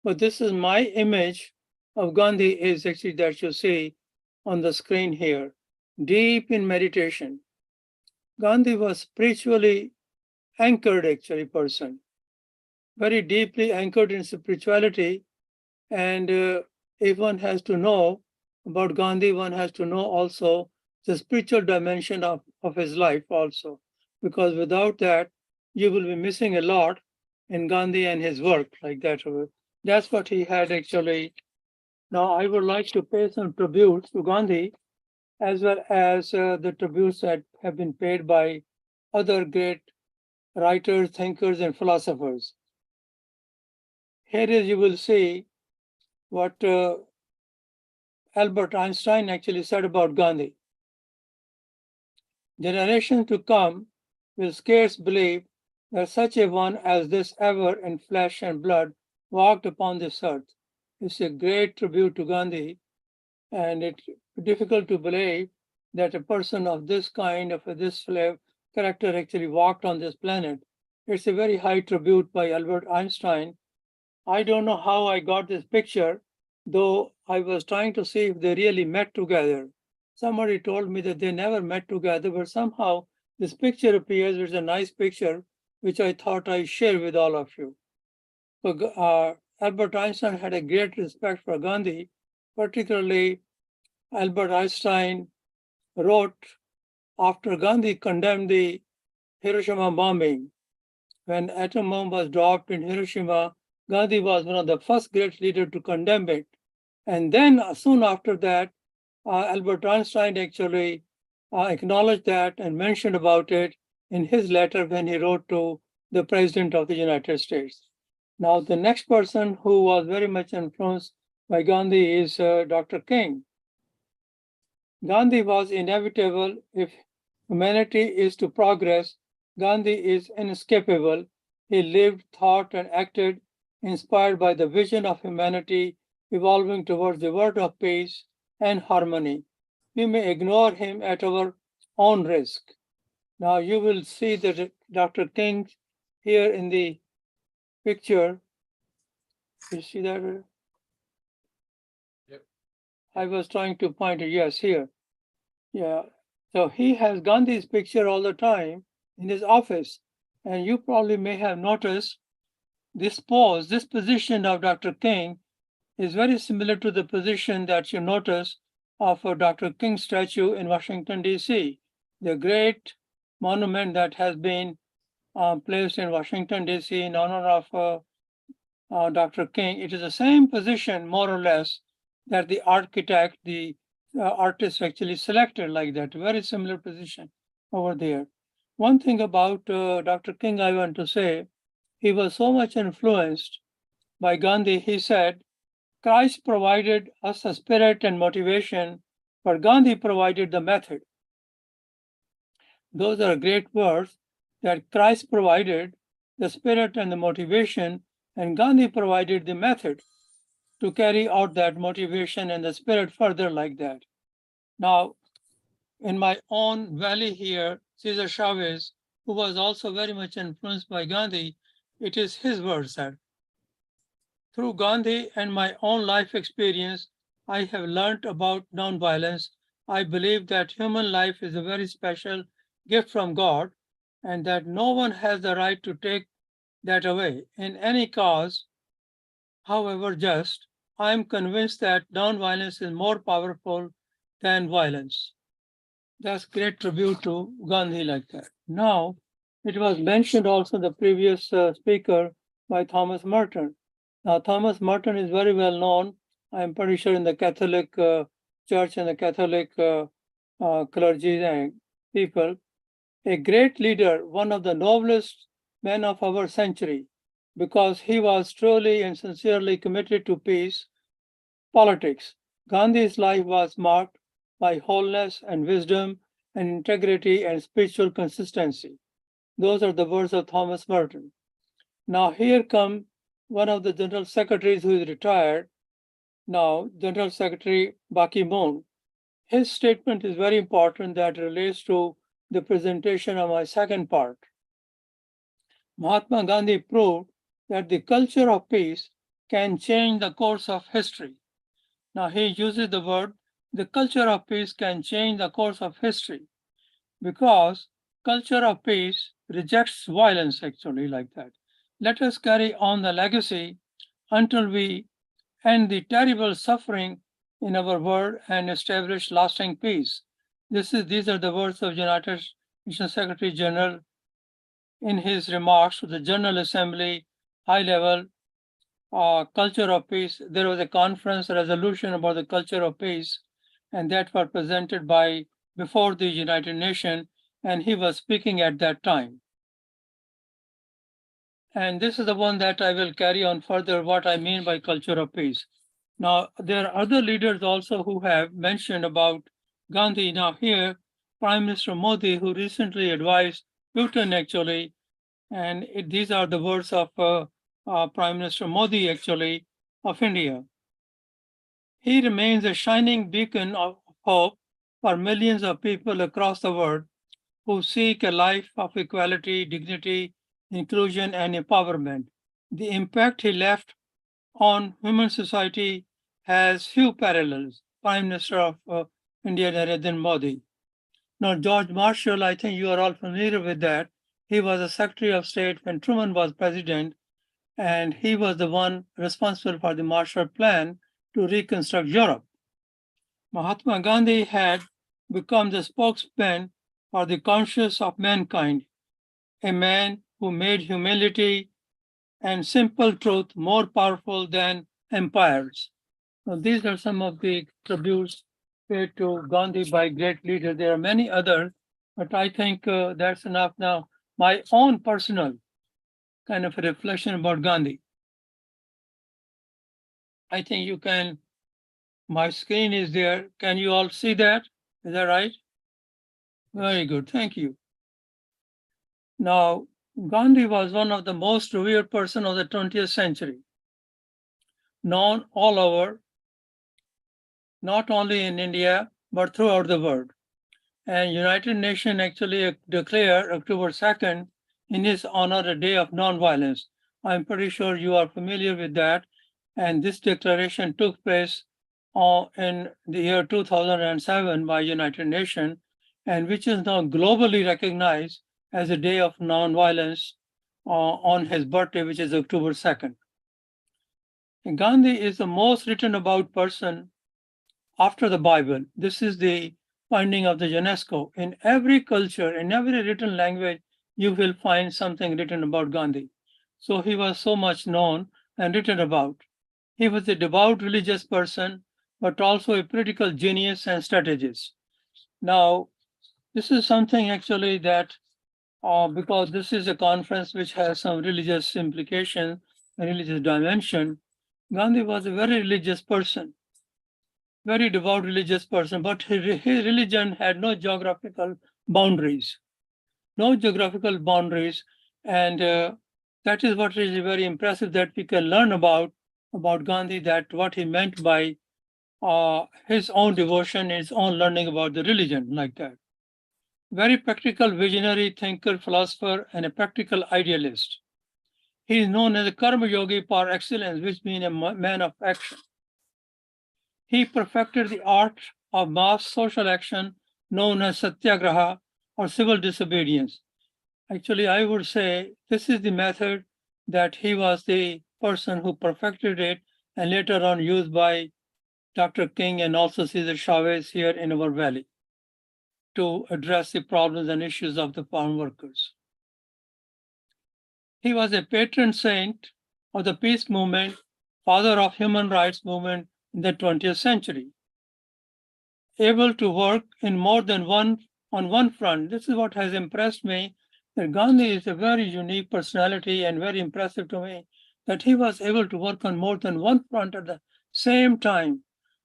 But this is my image of Gandhi is actually that you see on the screen here, deep in meditation. Gandhi was spiritually anchored actually person, very deeply anchored in spirituality. And if one has to know about Gandhi, one has to know also the spiritual dimension of his life also, because without that, you will be missing a lot in Gandhi and his work like that. That's what he had actually. Now, I would like to pay some tributes to Gandhi, as well as the tributes that have been paid by other great writers, thinkers, and philosophers. Here is, you will see what Albert Einstein actually said about Gandhi. Generations to come will scarce believe that such a one as this ever in flesh and blood walked upon this earth. It's a great tribute to Gandhi, and it's difficult to believe that a person of this kind, of this character actually walked on this planet. It's a very high tribute by Albert Einstein. I don't know how I got this picture, though I was trying to see if they really met together. Somebody told me that they never met together, but somehow this picture appears. It's a nice picture which I thought I share with all of you. So, Albert Einstein had a great respect for Gandhi, particularly Albert Einstein wrote after Gandhi condemned the Hiroshima bombing. When atom bomb was dropped in Hiroshima, Gandhi was one of the first great leaders to condemn it. And then soon after that, Albert Einstein actually acknowledged that and mentioned about it in his letter when he wrote to the President of the United States. Now, the next person who was very much influenced by Gandhi is Dr. King. Gandhi was inevitable. If humanity is to progress, Gandhi is inescapable. He lived, thought, and acted inspired by the vision of humanity evolving towards the world of peace and harmony. We may ignore him at our own risk. Now you will see that Dr. King here in the picture. You see that? Yep. I was trying to point it, yes, here. Yeah, so he has Gandhi's picture all the time in his office. And you probably may have noticed this pose, this position of Dr. King is very similar to the position that you notice of a Dr. King statue in Washington, D.C., the great monument that has been placed in Washington, D.C. in honor of Dr. King. It is the same position, more or less, that the architect, the artist actually selected like that, very similar position over there. One thing about Dr. King I want to say, he was so much influenced by Gandhi, he said, Christ provided us the spirit and motivation, but Gandhi provided the method. Those are great words that Christ provided the spirit and the motivation, and Gandhi provided the method to carry out that motivation and the spirit further like that. Now, in my own valley here, Cesar Chavez, who was also very much influenced by Gandhi, it is his words that through Gandhi and my own life experience, I have learned about nonviolence. I believe that human life is a very special gift from God and that no one has the right to take that away. In any cause, however just, I am convinced that nonviolence is more powerful than violence. That's great tribute to Gandhi like that. Now, it was mentioned also the previous speaker by Thomas Merton. Now, Thomas Merton is very well known, I'm pretty sure, in the Catholic Church and the Catholic clergy and people. A great leader, one of the noblest men of our century, because he was truly and sincerely committed to peace, politics. Gandhi's life was marked by wholeness and wisdom and integrity and spiritual consistency. Those are the words of Thomas Merton. Now here come one of the general secretaries who is retired now, General Secretary Baki Moon. His statement is very important that relates to the presentation of my second part. Mahatma Gandhi proved that the culture of peace can change the course of history. Now he uses the word, the culture of peace can change the course of history because culture of peace rejects violence actually like that. Let us carry on the legacy until we end the terrible suffering in our world and establish lasting peace. These are the words of United Nations Secretary General in his remarks to the General Assembly high-level culture of peace. There was a conference resolution about the culture of peace, and that was presented by before the United Nations, and he was speaking at that time. And this is the one that I will carry on further, what I mean by culture of peace. Now, there are other leaders also who have mentioned about Gandhi. Now here, Prime Minister Modi, who recently advised Putin actually, and these are the words of Prime Minister Modi actually of India. He remains a shining beacon of hope for millions of people across the world who seek a life of equality, dignity, inclusion, and empowerment. The impact he left on human society has few parallels. Prime Minister of India, Narendra Modi. Now, George Marshall, I think you are all familiar with that. He was a Secretary of State when Truman was president, and he was the one responsible for the Marshall Plan to reconstruct Europe. Mahatma Gandhi had become the spokesman for the conscience of mankind, a man who made humility and simple truth more powerful than empires. So these are some of the tributes paid to Gandhi by great leaders. There are many others, but I think that's enough now. My own personal kind of a reflection about Gandhi. I think you can, my screen is there. Can you all see that? Is that right? Very good, thank you. Now, Gandhi was one of the most revered person of the 20th century, known all over, not only in India, but throughout the world. And United Nations actually declared October 2nd in his honor a day of nonviolence. I'm pretty sure you are familiar with that. And this declaration took place in the year 2007 by United Nations, and which is now globally recognized as a day of nonviolence on his birthday, which is October 2nd. And Gandhi is the most written about person after the Bible. This is the finding of the UNESCO. In every culture, in every written language, you will find something written about Gandhi. So he was so much known and written about. He was a devout religious person, but also a political genius and strategist. Now, this is something actually that, because this is a conference which has some religious implication, a religious dimension, Gandhi was a very religious person, very devout religious person, but his religion had no geographical boundaries, and that is what is very impressive that we can learn about Gandhi, that what he meant by his own devotion, his own learning about the religion, like that. Very practical, visionary thinker, philosopher, and a practical idealist. He is known as a karma yogi par excellence, which means a man of action. He perfected the art of mass social action known as satyagraha or civil disobedience. Actually, I would say this is the method that he was the person who perfected it and later on used by Dr. King and also Cesar Chavez here in our valley to address the problems and issues of the farm workers. He was a patron saint of the peace movement, father of human rights movement in the 20th century. Able to work in more than on one front. This is what has impressed me, that Gandhi is a very unique personality and very impressive to me, that he was able to work on more than one front at the same time.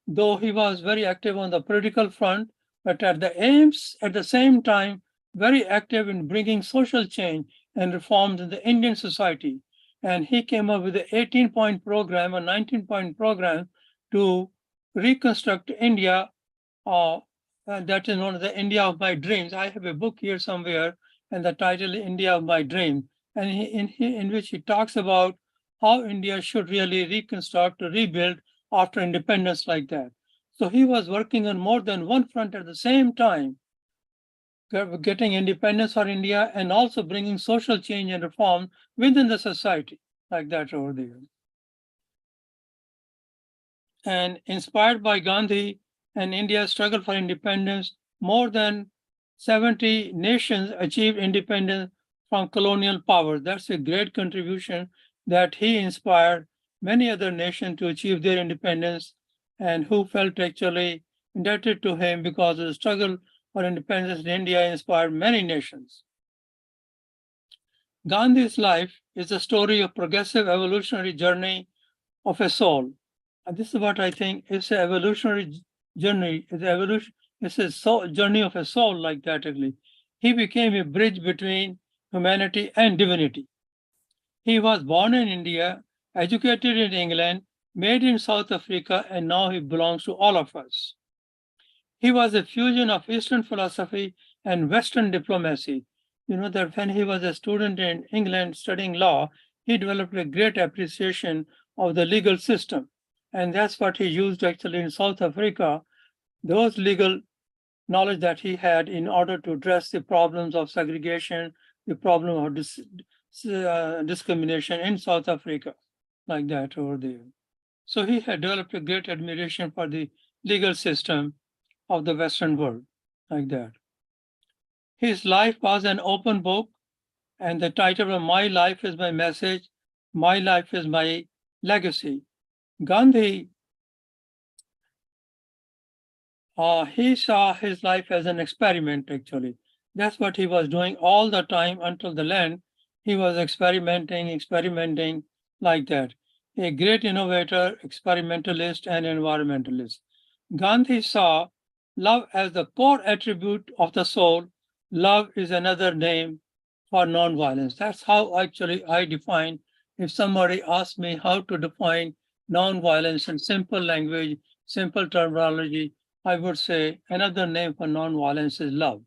Though he was very active on the political front, but at the same time, very active in bringing social change and reforms in the Indian society. And he came up with an 18-point program, a 19-point program to reconstruct India. That is one of the India of my dreams. I have a book here somewhere, and the title is India of my dream, and in which he talks about how India should really reconstruct, rebuild after independence, like that. So he was working on more than one front at the same time, getting independence for India and also bringing social change and reform within the society, like that over there. And inspired by Gandhi and India's struggle for independence, more than 70 nations achieved independence from colonial power. That's a great contribution that he inspired many other nations to achieve their independence, and who felt actually indebted to him because of the struggle for independence in India inspired many nations. Gandhi's life is a story of progressive evolutionary journey of a soul. And this is what I think is an evolutionary journey. It's a journey of a soul, like that. Actually, he became a bridge between humanity and divinity. He was born in India, educated in England, made in South Africa, and now he belongs to all of us. He was a fusion of Eastern philosophy and Western diplomacy. You know that when he was a student in England studying law, he developed a great appreciation of the legal system. And that's what he used actually in South Africa, those legal knowledge that he had in order to address the problems of segregation, the problem of discrimination in South Africa, like that over there. So he had developed a great admiration for the legal system of the Western world, like that. His life was an open book, and the title of My Life is My Message, My Life is My Legacy. Gandhi, he saw his life as an experiment, actually. That's what he was doing all the time until the end. He was experimenting like that. A great innovator, experimentalist, and environmentalist. Gandhi saw love as the core attribute of the soul. Love is another name for nonviolence. That's how actually I define. If somebody asks me how to define nonviolence in simple language, simple terminology, I would say another name for nonviolence is love.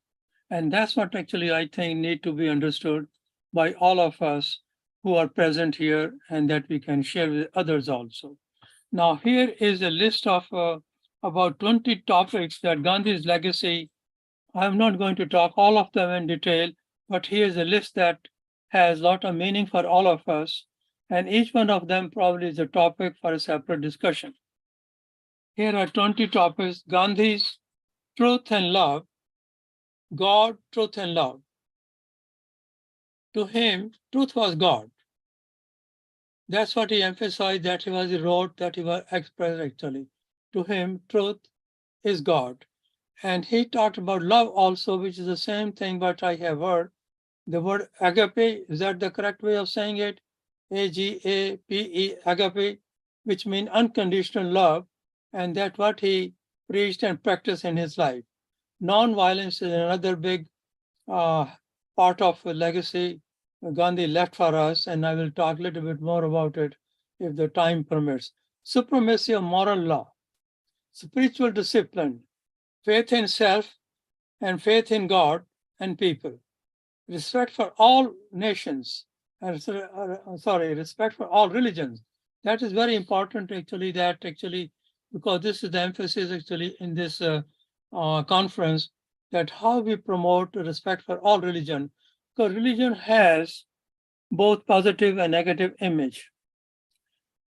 And that's what actually I think need to be understood by all of us who are present here and that we can share with others also. Now, here is a list of about 20 topics that Gandhi's legacy. I'm not going to talk all of them in detail, but here's a list that has a lot of meaning for all of us. And each one of them probably is a topic for a separate discussion. Here are 20 topics: Gandhi's truth and love, God, truth and love. To him, truth was God. That's what he emphasized, that he wrote, that he was expressed actually. To him, truth is God. And he talked about love also, which is the same thing what I have heard. The word agape, is that the correct way of saying it? A-G-A-P-E, agape, which means unconditional love. And that's what he preached and practiced in his life. Non-violence is another big part of a legacy Gandhi left for us, and I will talk a little bit more about it if the time permits. Supremacy of moral law, spiritual discipline, faith in self and faith in God and people, respect for all nations, respect for all religions. That is very important actually, because this is the emphasis actually in this conference, that how we promote respect for all religion, because religion has both positive and negative image.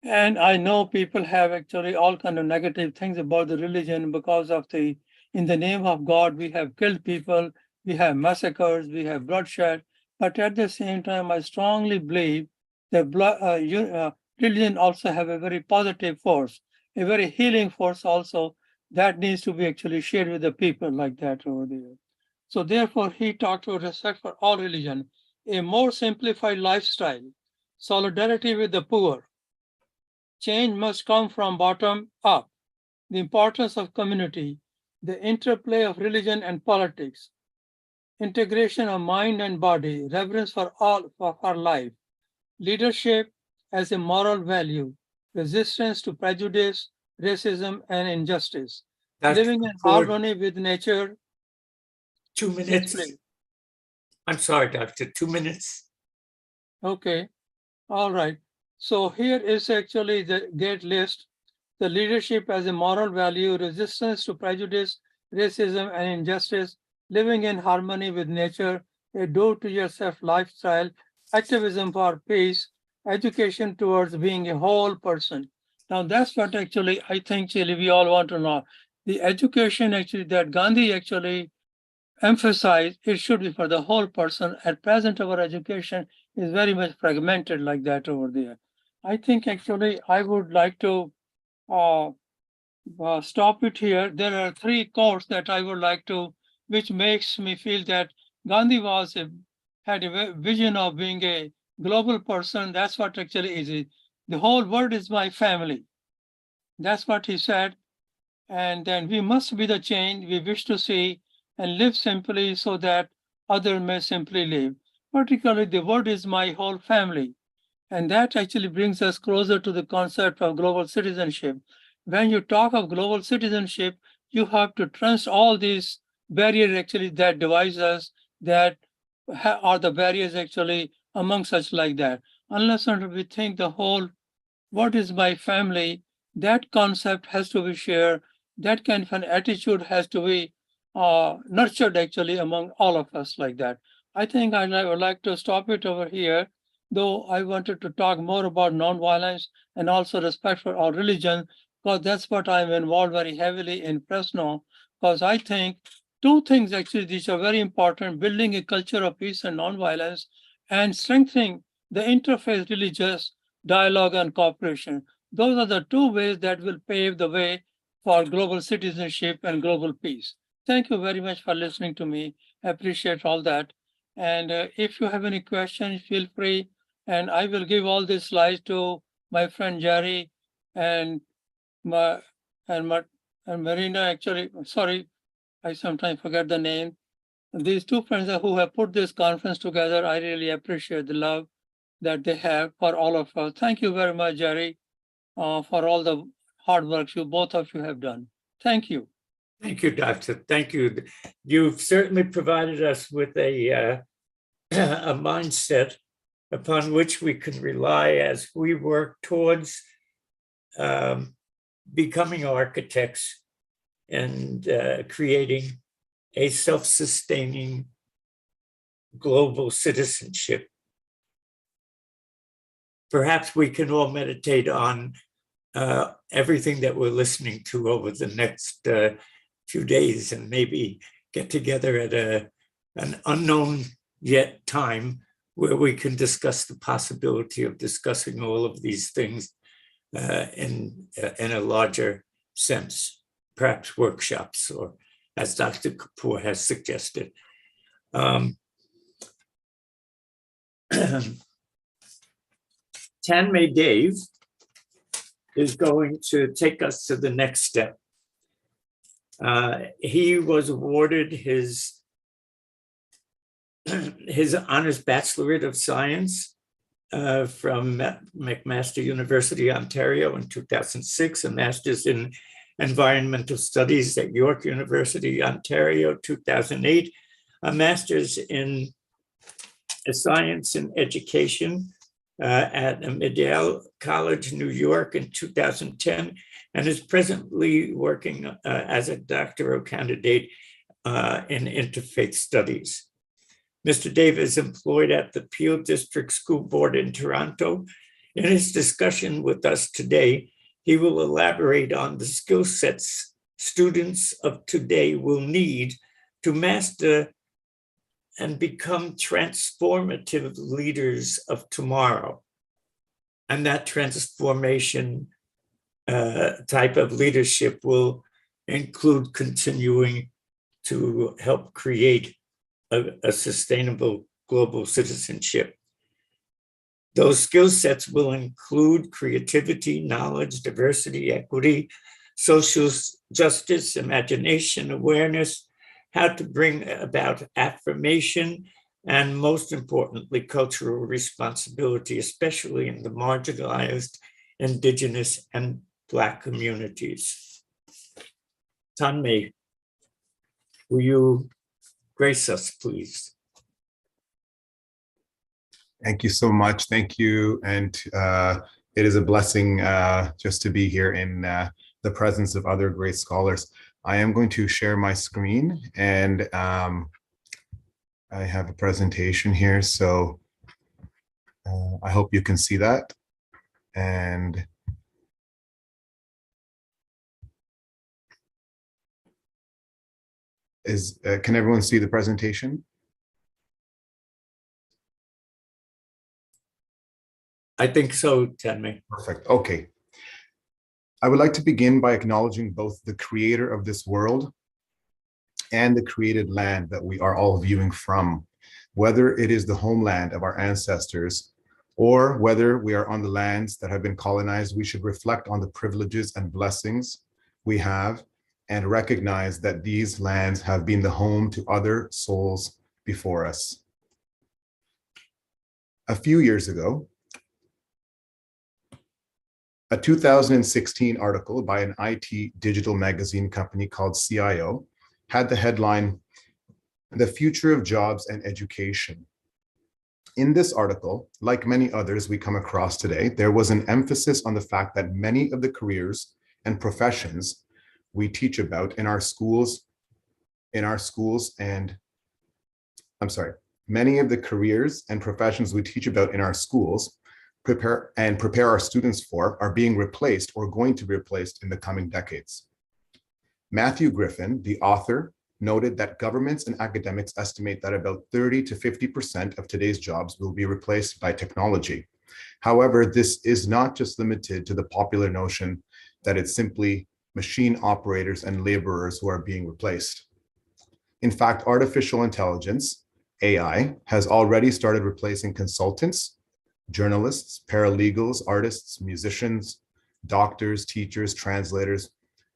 And I know people have actually all kind of negative things about the religion because of in the name of God, we have killed people, we have massacres, we have bloodshed. But at the same time, I strongly believe that religion also have a very positive force, a very healing force also that needs to be actually shared with the people like that over there. So therefore, he talked about respect for all religion, a more simplified lifestyle, solidarity with the poor. Change must come from bottom up. The importance of community, the interplay of religion and politics, integration of mind and body, reverence for all of our life, leadership as a moral value, resistance to prejudice, racism, and injustice, Dr. living in Kapoor, harmony with nature. 2 Yes, minutes. please. I'm sorry, Doctor, 2 minutes. Okay, all right. So here is actually the great list. The leadership as a moral value, resistance to prejudice, racism, and injustice, living in harmony with nature, a do-to-yourself lifestyle, activism for peace, education towards being a whole person. Now that's what actually I think actually we all want to know. The education actually that Gandhi actually emphasized, it should be for the whole person. At present, our education is very much fragmented like that over there. I think actually I would like to stop it here. There are 3 quotes that I would like to, which makes me feel that Gandhi had a vision of being a global person. That's what actually is. The whole world is my family. That's what he said. And then we must be the change we wish to see and live simply so that others may simply live. Particularly, the world is my whole family. And that actually brings us closer to the concept of global citizenship. When you talk of global citizenship, you have to trust all these barriers actually that divide us, that are the barriers actually among such like that. Unless we think the whole, what is my family, that concept has to be shared, that kind of an attitude has to be nurtured actually among all of us like that. I think would like to stop it over here, though I wanted to talk more about nonviolence and also respect for our religion, because that's what I'm involved very heavily in Fresno. Because I think two things actually these are very important: building a culture of peace and nonviolence, and strengthening the interfaith religious dialogue and cooperation. Those are the two ways that will pave the way for global citizenship and global peace. Thank you very much for listening to me. I appreciate all that. And if you have any questions, feel free. And I will give all these slides to my friend Jerry and my and my and Marina. Actually, sorry, I sometimes forget the name. These two friends who have put this conference together, I really appreciate the love that they have for all of us. Thank you very much, Jerry, for all the hard work you both of you have done. Thank you. Thank you, Doctor. Thank you. You've certainly provided us with a mindset upon which we can rely as we work towards becoming architects and creating a self-sustaining global citizenship. Perhaps we can all meditate on everything that we're listening to over the next few days and maybe get together at an unknown yet time where we can discuss the possibility of discussing all of these things in a larger sense, perhaps workshops, or as Dr. Kapoor has suggested. Tanmay Dave is going to take us to the next step. He was awarded his honors Bachelorate of Science from McMaster University, Ontario in 2006, a master's in Environmental Studies at York University, Ontario, 2008, a master's in Science and Education at Medill College, New York in 2010, and is presently working as a doctoral candidate in interfaith studies. Mr. Dave is employed at the Peel District School Board in Toronto. In his discussion with us today, he will elaborate on the skill sets students of today will need to master and become transformative leaders of tomorrow. And that transformation type of leadership will include continuing to help create a sustainable global citizenship. Those skill sets will include creativity, knowledge, diversity, equity, social justice, imagination, awareness, how to bring about affirmation, and most importantly, cultural responsibility, especially in the marginalized, Indigenous, and Black communities. Tanmay, will you grace us, please? Thank you so much. Thank you. And it is a blessing just to be here in the presence of other great scholars. I am going to share my screen, and I have a presentation here. So I hope you can see that. And can everyone see the presentation? I think so, Tanmay. Perfect. Okay. I would like to begin by acknowledging both the creator of this world and the created land that we are all viewing from, whether it is the homeland of our ancestors or whether we are on the lands that have been colonized. We should reflect on the privileges and blessings we have and recognize that these lands have been the home to other souls before us. A few years ago, a 2016 article by an IT digital magazine company called CIO had the headline, "The Future of Jobs and Education." In this article, like many others we come across today, there was an emphasis on the fact that many of the careers and professions we teach about in our schools and Many of the careers and professions we teach about in our schools prepare our students for are being replaced or going to be replaced in the coming decades. Matthew Griffin, the author, noted that governments and academics estimate that about 30 to 50% of today's jobs will be replaced by technology. However, this is not just limited to the popular notion that it's simply machine operators and laborers who are being replaced. In fact, artificial intelligence, AI, has already started replacing consultants, journalists, paralegals, artists, musicians, doctors, teachers, translators,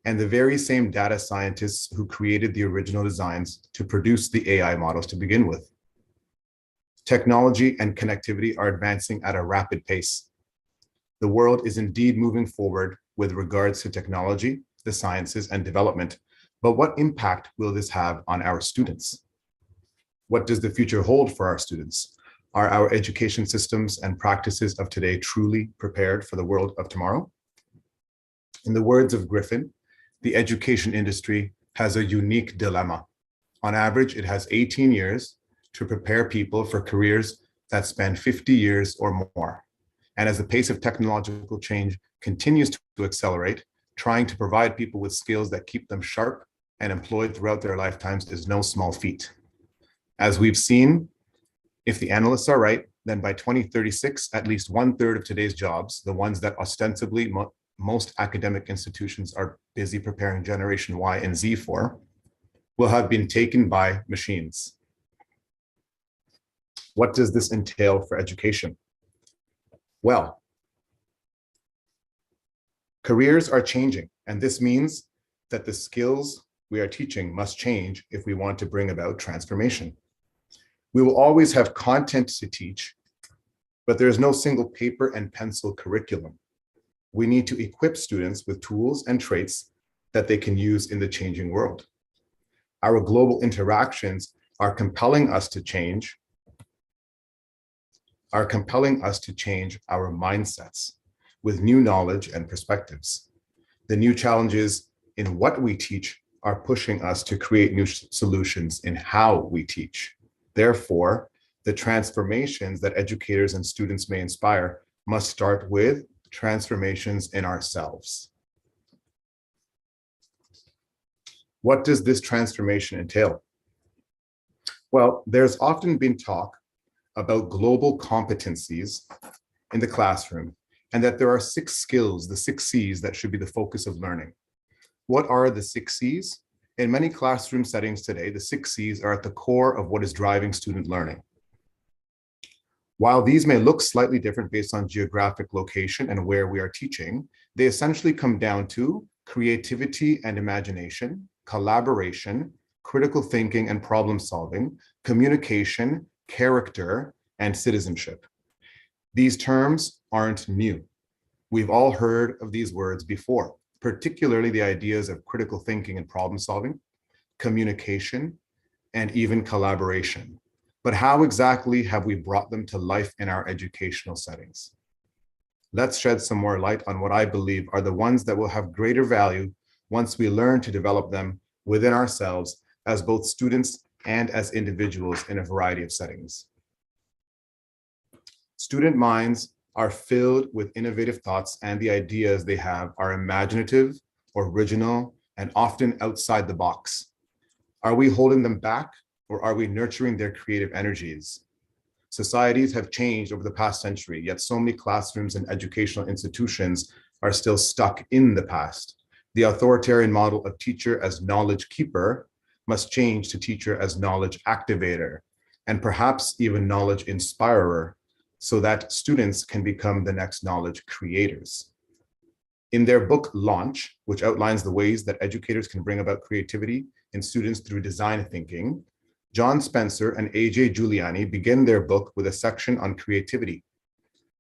and the very same data scientists who created the original designs to produce the AI models to begin with. Technology and connectivity are advancing at a rapid pace. The world is indeed moving forward with regards to technology, the sciences, and development. But what impact will this have on our students? What does the future hold for our students? Are our education systems and practices of today truly prepared for the world of tomorrow? In the words of Griffin, the education industry has a unique dilemma. On average, it has 18 years to prepare people for careers that span 50 years or more. And as the pace of technological change continues to accelerate, trying to provide people with skills that keep them sharp and employed throughout their lifetimes is no small feat. As we've seen, if the analysts are right, then by 2036, at least 1/3 of today's jobs, the ones that ostensibly most academic institutions are busy preparing Generation Y and Z for, will have been taken by machines. What does this entail for education? Well, careers are changing, and this means that the skills we are teaching must change if we want to bring about transformation. We will always have content to teach, but there is no single paper and pencil curriculum. We need to equip students with tools and traits that they can use in the changing world. Our global interactions are compelling us to change our mindsets with new knowledge and perspectives. The new challenges in what we teach are pushing us to create new solutions in how we teach. Therefore, the transformations that educators and students may inspire must start with transformations in ourselves. What does this transformation entail? Well, there's often been talk about global competencies in the classroom, and that there are 6 skills, the 6 C's, that should be the focus of learning. What are the 6 C's? In many classroom settings today, the 6 C's are at the core of what is driving student learning. While these may look slightly different based on geographic location and where we are teaching, they essentially come down to creativity and imagination, collaboration, critical thinking and problem solving, communication, character, and citizenship. These terms aren't new. We've all heard of these words before, particularly the ideas of critical thinking and problem solving, communication, and even collaboration. But how exactly have we brought them to life in our educational settings? Let's shed some more light on what I believe are the ones that will have greater value once we learn to develop them within ourselves as both students and as individuals in a variety of settings. Student minds are filled with innovative thoughts, and the ideas they have are imaginative, original, and often outside the box. Are we holding them back, or are we nurturing their creative energies? Societies have changed over the past century, yet so many classrooms and educational institutions are still stuck in the past. The authoritarian model of teacher as knowledge keeper must change to teacher as knowledge activator, and perhaps even knowledge inspirer, so that students can become the next knowledge creators. In their book Launch, which outlines the ways that educators can bring about creativity in students through design thinking, John Spencer and A.J. Giuliani begin their book with a section on creativity.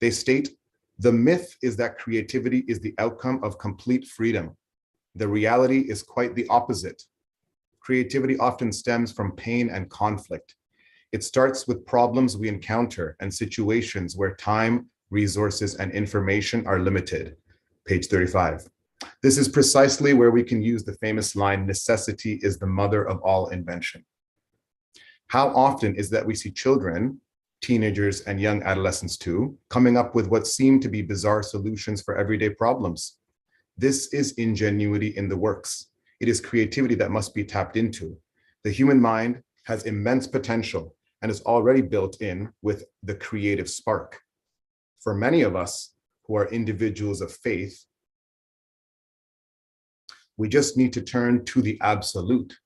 They state, "The myth is that creativity is the outcome of complete freedom. The reality is quite the opposite. Creativity often stems from pain and conflict. It starts with problems we encounter and situations where time, resources, and information are limited." Page 35. This is precisely where we can use the famous line, "Necessity is the mother of all invention." How often is that we see children, teenagers, and young adolescents too, coming up with what seem to be bizarre solutions for everyday problems? This is ingenuity in the works. It is creativity that must be tapped into. The human mind has immense potential and is already built in with the creative spark. For many of us who are individuals of faith, we just need to turn to the absolute,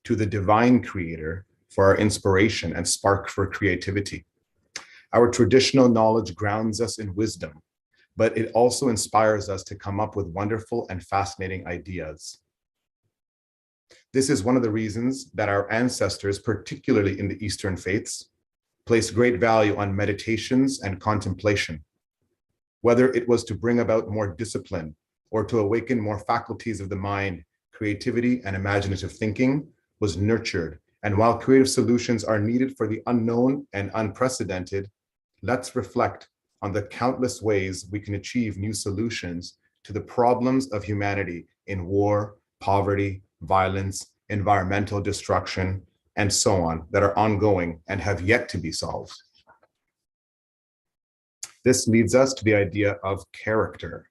to the divine creator for our inspiration and spark for creativity. Our traditional knowledge grounds us in wisdom, but it also inspires us to come up with wonderful and fascinating ideas. This is one of the reasons that our ancestors, particularly in the Eastern faiths, placed great value on meditations and contemplation. Whether it was to bring about more discipline or to awaken more faculties of the mind, creativity and imaginative thinking was nurtured. And while creative solutions are needed for the unknown and unprecedented, let's reflect on the countless ways we can achieve new solutions to the problems of humanity in war, poverty, violence, environmental destruction, and so on that are ongoing and have yet to be solved. This leads us to the idea of character.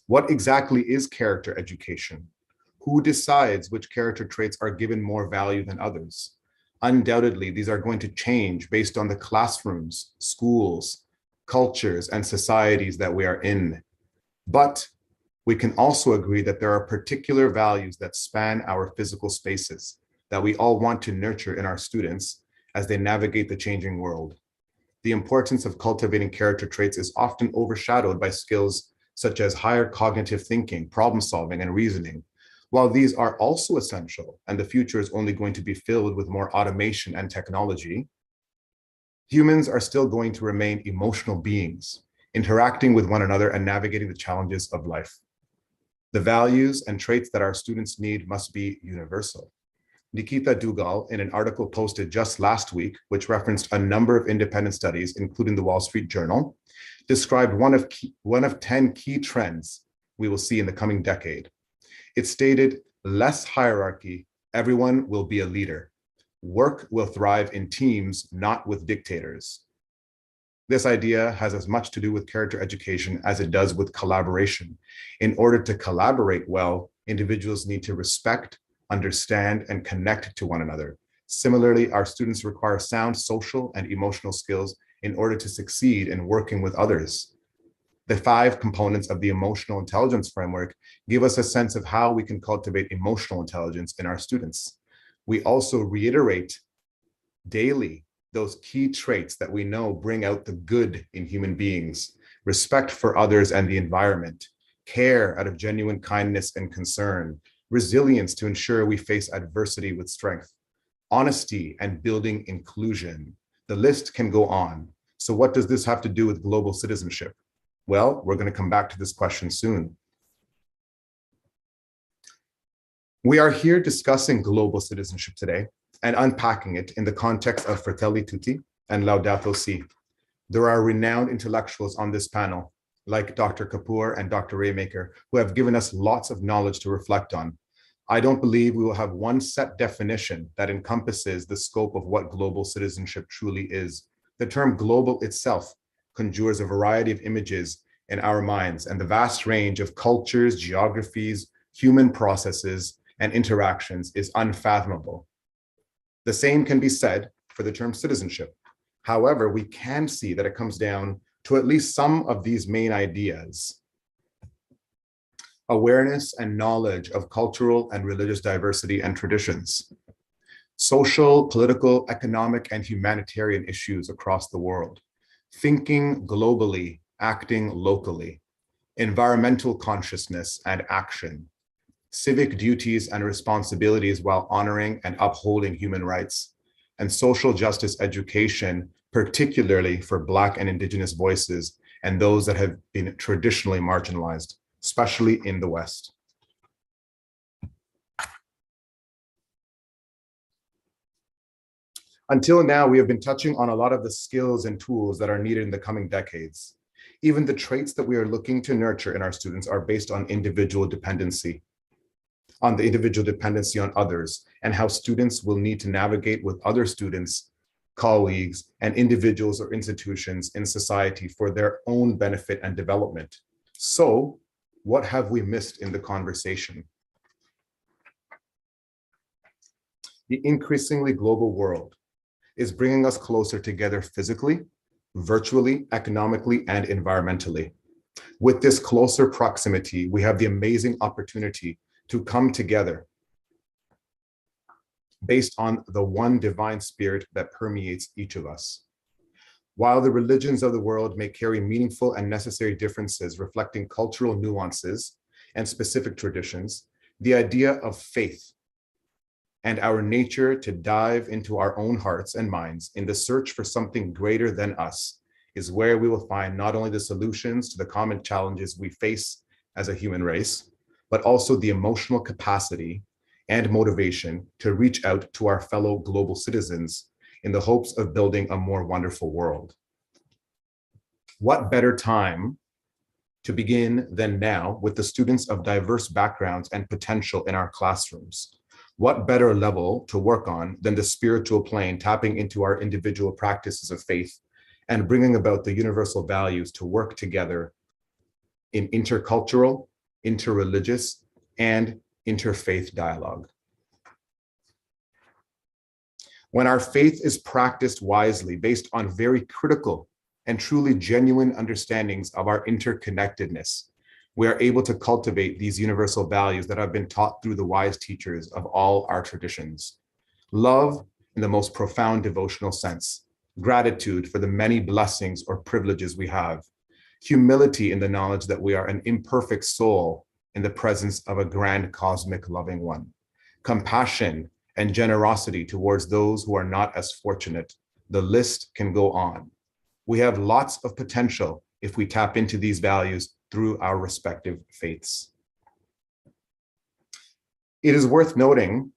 What exactly is character education? Who decides which character traits are given more value than others? Undoubtedly, these are going to change based on the classrooms, schools, cultures, and societies that we are in. But we can also agree that there are particular values that span our physical spaces that we all want to nurture in our students as they navigate the changing world. The importance of cultivating character traits is often overshadowed by skills such as higher cognitive thinking, problem solving, and reasoning. While these are also essential, and the future is only going to be filled with more automation and technology, humans are still going to remain emotional beings, interacting with one another and navigating the challenges of life. The values and traits that our students need must be universal. Nikita Dugal, in an article posted just last week, which referenced a number of independent studies, including the Wall Street Journal, described one of 10 key trends we will see in the coming decade. It stated, less hierarchy, everyone will be a leader. Work will thrive in teams, not with dictators. This idea has as much to do with character education as it does with collaboration. In order to collaborate well, individuals need to respect, understand, and connect to one another. Similarly, our students require sound social and emotional skills in order to succeed in working with others. The 5 components of the emotional intelligence framework give us a sense of how we can cultivate emotional intelligence in our students. We also reiterate daily those key traits that we know bring out the good in human beings: respect for others and the environment, care out of genuine kindness and concern, resilience to ensure we face adversity with strength, honesty and building inclusion. The list can go on. So what does this have to do with global citizenship? Well, we're going to come back to this question soon. We are here discussing global citizenship today and unpacking it in the context of Fratelli Tutti and Laudato Si. There are renowned intellectuals on this panel, like Dr. Kapoor and Dr. Raymaker, who have given us lots of knowledge to reflect on. I don't believe we will have one set definition that encompasses the scope of what global citizenship truly is. The term global itself conjures a variety of images in our minds, and the vast range of cultures, geographies, human processes, and interactions is unfathomable. The same can be said for the term citizenship. However, we can see that it comes down to at least some of these main ideas: awareness and knowledge of cultural and religious diversity and traditions, social, political, economic, and humanitarian issues across the world, thinking globally, acting locally, environmental consciousness and action, civic duties and responsibilities while honoring and upholding human rights, and social justice education, particularly for Black and Indigenous voices and those that have been traditionally marginalized, especially in the West. Until now, we have been touching on a lot of the skills and tools that are needed in the coming decades. Even the traits that we are looking to nurture in our students are based on individual dependency. on the individual dependency on others, and how students will need to navigate with other students, colleagues, and individuals or institutions in society for their own benefit and development. So, what have we missed in the conversation? The increasingly global world is bringing us closer together physically, virtually, economically, and environmentally. With this closer proximity, we have the amazing opportunity to come together based on the one divine spirit that permeates each of us. While the religions of the world may carry meaningful and necessary differences reflecting cultural nuances and specific traditions, the idea of faith and our nature to dive into our own hearts and minds in the search for something greater than us is where we will find not only the solutions to the common challenges we face as a human race, but also the emotional capacity and motivation to reach out to our fellow global citizens in the hopes of building a more wonderful world. What better time to begin than now with the students of diverse backgrounds and potential in our classrooms? What better level to work on than the spiritual plane, tapping into our individual practices of faith and bringing about the universal values to work together in intercultural, interreligious, and interfaith dialogue. When our faith is practiced wisely based on very critical and truly genuine understandings of our interconnectedness, we are able to cultivate these universal values that have been taught through the wise teachers of all our traditions. Love in the most profound devotional sense, gratitude for the many blessings or privileges we have, humility in the knowledge that we are an imperfect soul in the presence of a grand cosmic loving one, compassion and generosity towards those who are not as fortunate. The list can go on. We have lots of potential if we tap into these values through our respective faiths. It is worth noting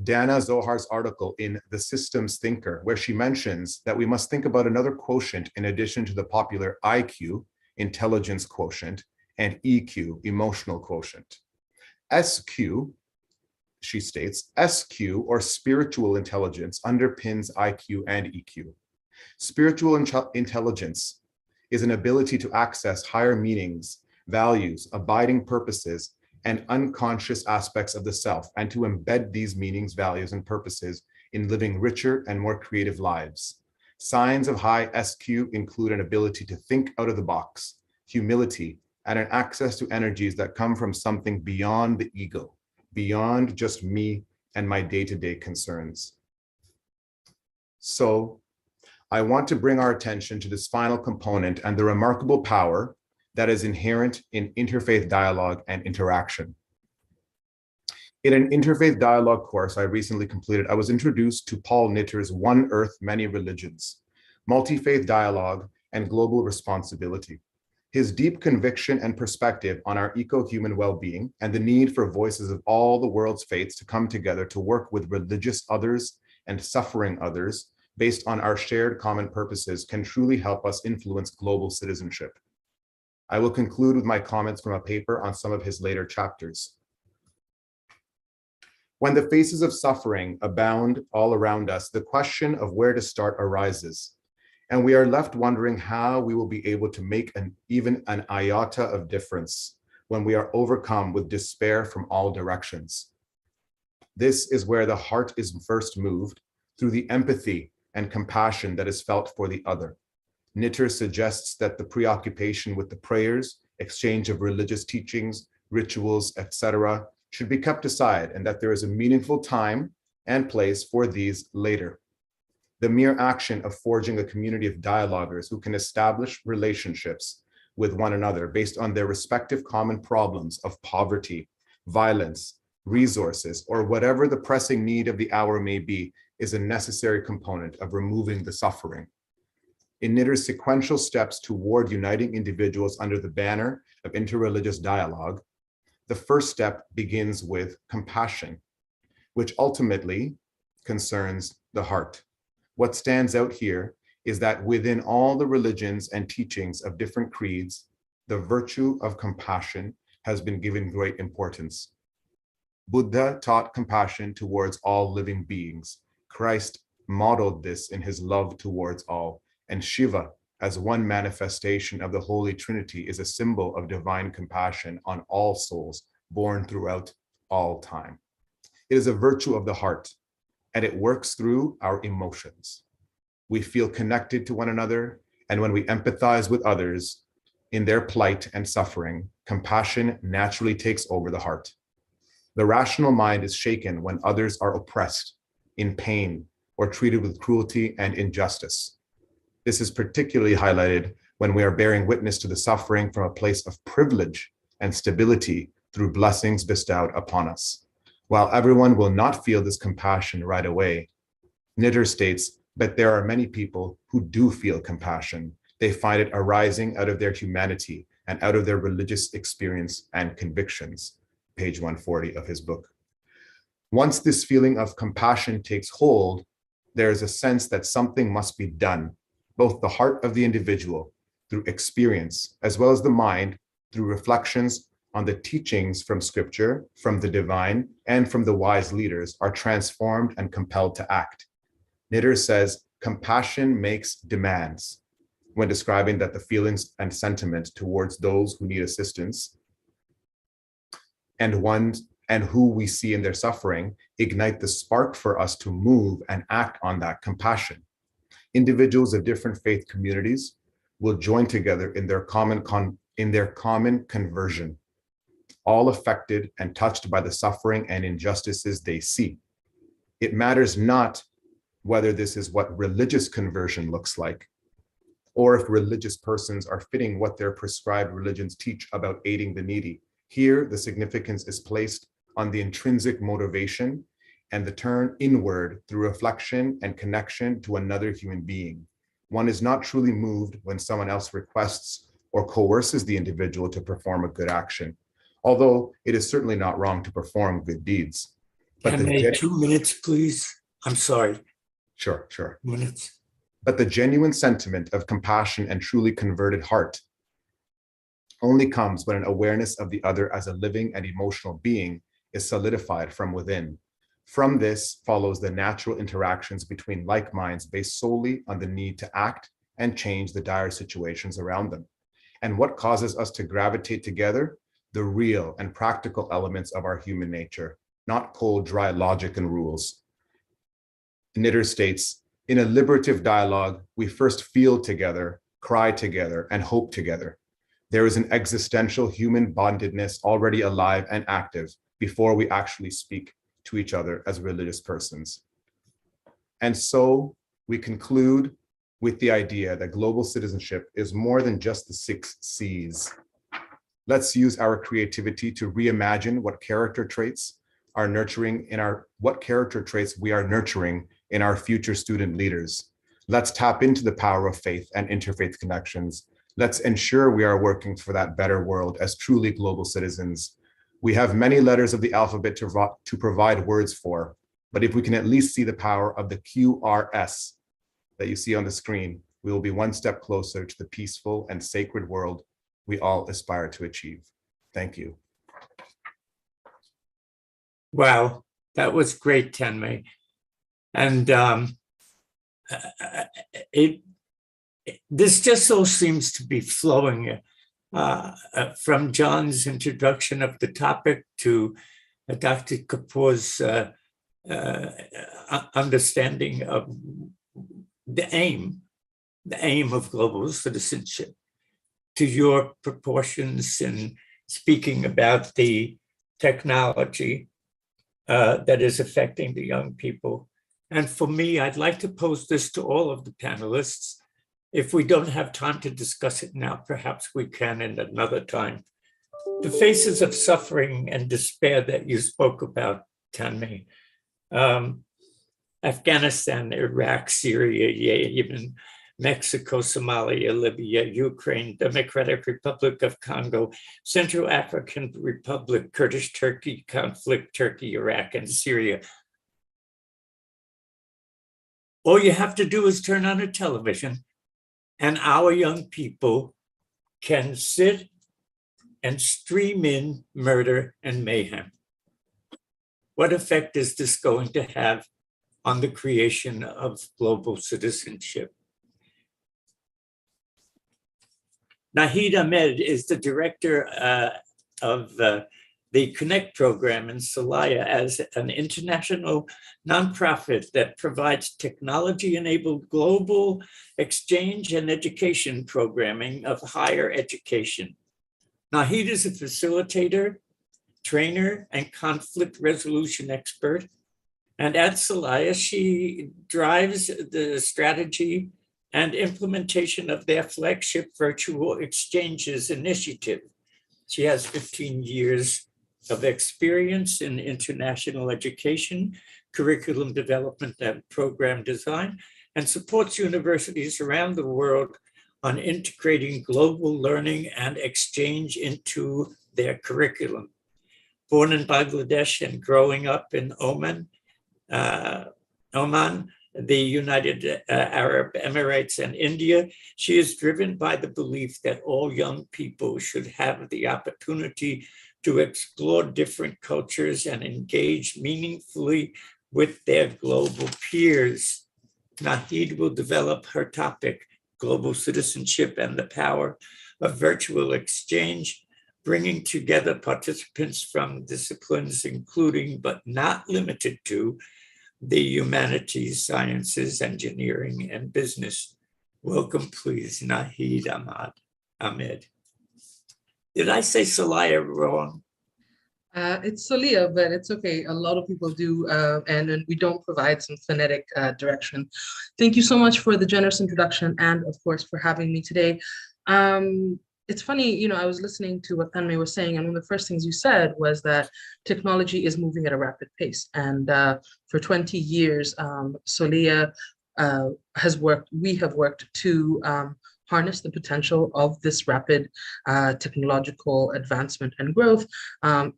Dana Zohar's article in The Systems Thinker, where she mentions that we must think about another quotient in addition to the popular IQ, intelligence quotient, and EQ, emotional quotient. SQ, she states, SQ, or spiritual intelligence, underpins IQ and EQ. Spiritual intelligence is an ability to access higher meanings, values, abiding purposes, and unconscious aspects of the self, and to embed these meanings, values, and purposes in living richer and more creative lives. Signs of high SQ include an ability to think out of the box, humility, and an access to energies that come from something beyond the ego, beyond just me and my day-to-day concerns. So, I want to bring our attention to this final component and the remarkable power that is inherent in interfaith dialogue and interaction. In an interfaith dialogue course I recently completed, I was introduced to Paul Nitter's One Earth, Many Religions, Multi-Faith Dialogue and Global Responsibility. His deep conviction and perspective on our eco-human well-being and the need for voices of all the world's faiths to come together to work with religious others and suffering others based on our shared common purposes can truly help us influence global citizenship. I will conclude with my comments from a paper on some of his later chapters. When the faces of suffering abound all around us, the question of where to start arises, and we are left wondering how we will be able to make even an iota of difference when we are overcome with despair from all directions. This is where the heart is first moved through the empathy and compassion that is felt for the other. Nitter suggests that the preoccupation with the prayers, exchange of religious teachings, rituals, etc., should be kept aside, and that there is a meaningful time and place for these later. The mere action of forging a community of dialoguers who can establish relationships with one another based on their respective common problems of poverty, violence, resources, or whatever the pressing need of the hour may be, is a necessary component of removing the suffering. In Nitter's sequential steps toward uniting individuals under the banner of interreligious dialogue, the first step begins with compassion, which ultimately concerns the heart. What stands out here is that within all the religions and teachings of different creeds, the virtue of compassion has been given great importance. Buddha taught compassion towards all living beings. Christ modeled this in his love towards all. And Shiva, as one manifestation of the Holy Trinity, is a symbol of divine compassion on all souls born throughout all time. It is a virtue of the heart, and it works through our emotions. We feel connected to one another, and when we empathize with others in their plight and suffering, compassion naturally takes over the heart. The rational mind is shaken when others are oppressed, in pain, or treated with cruelty and injustice. This is particularly highlighted when we are bearing witness to the suffering from a place of privilege and stability through blessings bestowed upon us. While everyone will not feel this compassion right away, Knitter states, but there are many people who do feel compassion. They find it arising out of their humanity and out of their religious experience and convictions. Page 140 of his book. Once this feeling of compassion takes hold, there is a sense that something must be done. Both the heart of the individual through experience, as well as the mind through reflections on the teachings from scripture, from the divine, and from the wise leaders, are transformed and compelled to act. Knitter says, compassion makes demands when describing that the feelings and sentiment towards those who need assistance and who we see in their suffering ignite the spark for us to move and act on that compassion. Individuals of different faith communities will join together in their common conversion, all affected and touched by the suffering and injustices they see. It matters not whether this is what religious conversion looks like, or if religious persons are fitting what their prescribed religions teach about aiding the needy. Here, the significance is placed on the intrinsic motivation and the turn inward through reflection and connection to another human being. One is not truly moved when someone else requests or coerces the individual to perform a good action, although it is certainly not wrong to perform good deeds. But 2 minutes, please. I'm sorry. Sure. Minutes. But the genuine sentiment of compassion and truly converted heart only comes when an awareness of the other as a living and emotional being is solidified from within. From this follows the natural interactions between like minds based solely on the need to act and change the dire situations around them. And what causes us to gravitate together? The real and practical elements of our human nature, not cold, dry logic and rules. Knitter states, in a liberative dialogue, we first feel together, cry together, and hope together. There is an existential human bondedness already alive and active before we actually speak to each other as religious persons. And so we conclude with the idea that global citizenship is more than just the 6 C's. Let's use our creativity to reimagine what character traits we are nurturing in our future student leaders. Let's tap into the power of faith and interfaith connections. Let's ensure we are working for that better world as truly global citizens. We have many letters of the alphabet to provide words for, but if we can at least see the power of the QRS that you see on the screen, we will be one step closer to the peaceful and sacred world we all aspire to achieve. Thank you. Wow, that was great, Tenmei. And this just so seems to be flowing from John's introduction of the topic to Dr. Kapoor's understanding of the aim of global citizenship, to your proportions in speaking about the technology that is affecting the young people. And for me, I'd like to pose this to all of the panelists. If we don't have time to discuss it now, perhaps we can in another time. The faces of suffering and despair that you spoke about, Tanmay, Afghanistan, Iraq, Syria, Yemen, Mexico, Somalia, Libya, Ukraine, Democratic Republic of Congo, Central African Republic, Kurdish Turkey conflict, Turkey, Iraq, and Syria. All you have to do is turn on a television, and our young people can sit and stream in murder and mayhem. What effect is this going to have on the creation of global citizenship? Nahid Ahmed is the director of the Connect program in Celaya as an international nonprofit that provides technology-enabled global exchange and education programming of higher education. Nahid is a facilitator, trainer, and conflict resolution expert. And at Celaya, she drives the strategy and implementation of their flagship virtual exchanges initiative. She has 15 years of experience in international education, curriculum development, and program design, and supports universities around the world on integrating global learning and exchange into their curriculum. Born in Bangladesh and growing up in Oman, the United Arab Emirates, and India, she is driven by the belief that all young people should have the opportunity to explore different cultures and engage meaningfully with their global peers. Nahid will develop her topic, global citizenship and the power of virtual exchange, bringing together participants from disciplines including, but not limited to, the humanities, sciences, engineering, and business. Welcome, please, Nahid Ahmed. Did I say Celaya wrong? It's Solia, but it's okay. A lot of people do, and we don't provide some phonetic direction. Thank you so much for the generous introduction and, of course, for having me today. It's funny, you know, I was listening to what Tanmay was saying, and one of the first things you said was that technology is moving at a rapid pace. And for 20 years, Solia we have worked to harness the potential of this rapid technological advancement and growth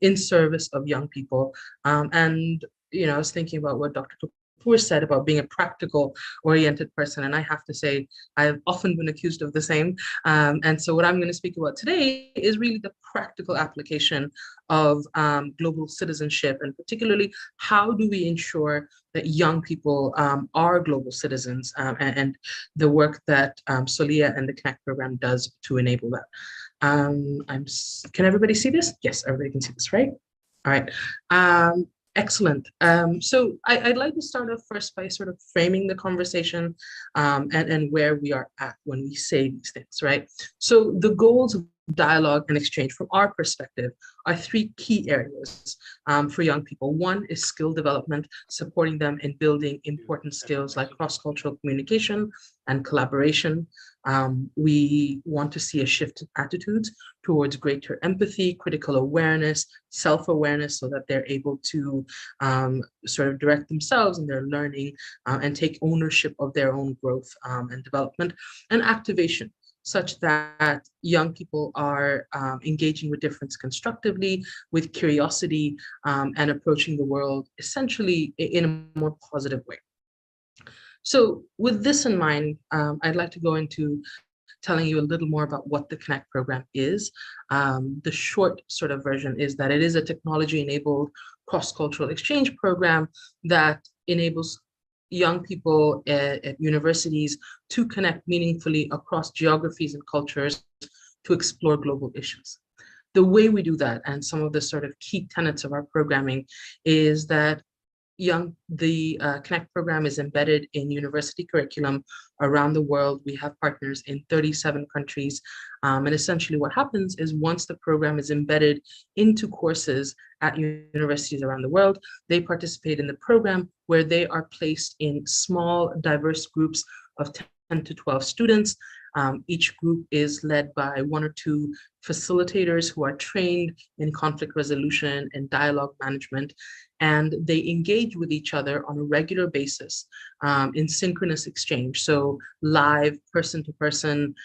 in service of young people. And, you know, I was thinking about what Dr. Kapoor said about being a practical oriented person. And I have to say, I've often been accused of the same. And so what I'm going to speak about today is really the practical application of global citizenship, and particularly how do we ensure that young people are global citizens, and the work that Solia and the Connect program does to enable that. Can everybody see this? Yes, everybody can see this, right? All right. Excellent. So I'd like to start off first by sort of framing the conversation and where we are at when we say these things, right? So the goals of dialogue and exchange from our perspective are three key areas for young people. One is skill development, supporting them in building important skills like cross-cultural communication and collaboration. We want to see a shift in attitudes towards greater empathy, critical awareness, self-awareness, so that they're able to sort of direct themselves in their learning and take ownership of their own growth and development, and activation, such that young people are engaging with difference constructively, with curiosity, and approaching the world essentially in a more positive way. So with this in mind, I'd like to go into telling you a little more about what the Connect program is. The short sort of version is that it is a technology-enabled cross-cultural exchange program that enables young people at universities to connect meaningfully across geographies and cultures to explore global issues. The way we do that, and some of the sort of key tenets of our programming, is that the Connect program is embedded in university curriculum around the world. We have partners in 37 countries. And essentially what happens is once the program is embedded into courses at universities around the world, they participate in the program where they are placed in small, diverse groups of 10 to 12 students. Each group is led by one or two facilitators who are trained in conflict resolution and dialogue management, and they engage with each other on a regular basis in synchronous exchange. So live person-to-person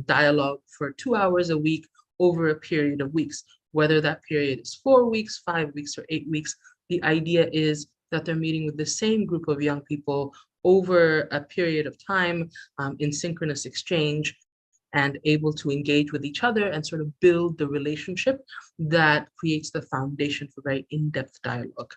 dialogue for 2 hours a week over a period of weeks, whether that period is 4 weeks, 5 weeks, or 8 weeks. The idea is that they're meeting with the same group of young people over a period of time in synchronous exchange, and able to engage with each other and sort of build the relationship that creates the foundation for very in-depth dialogue.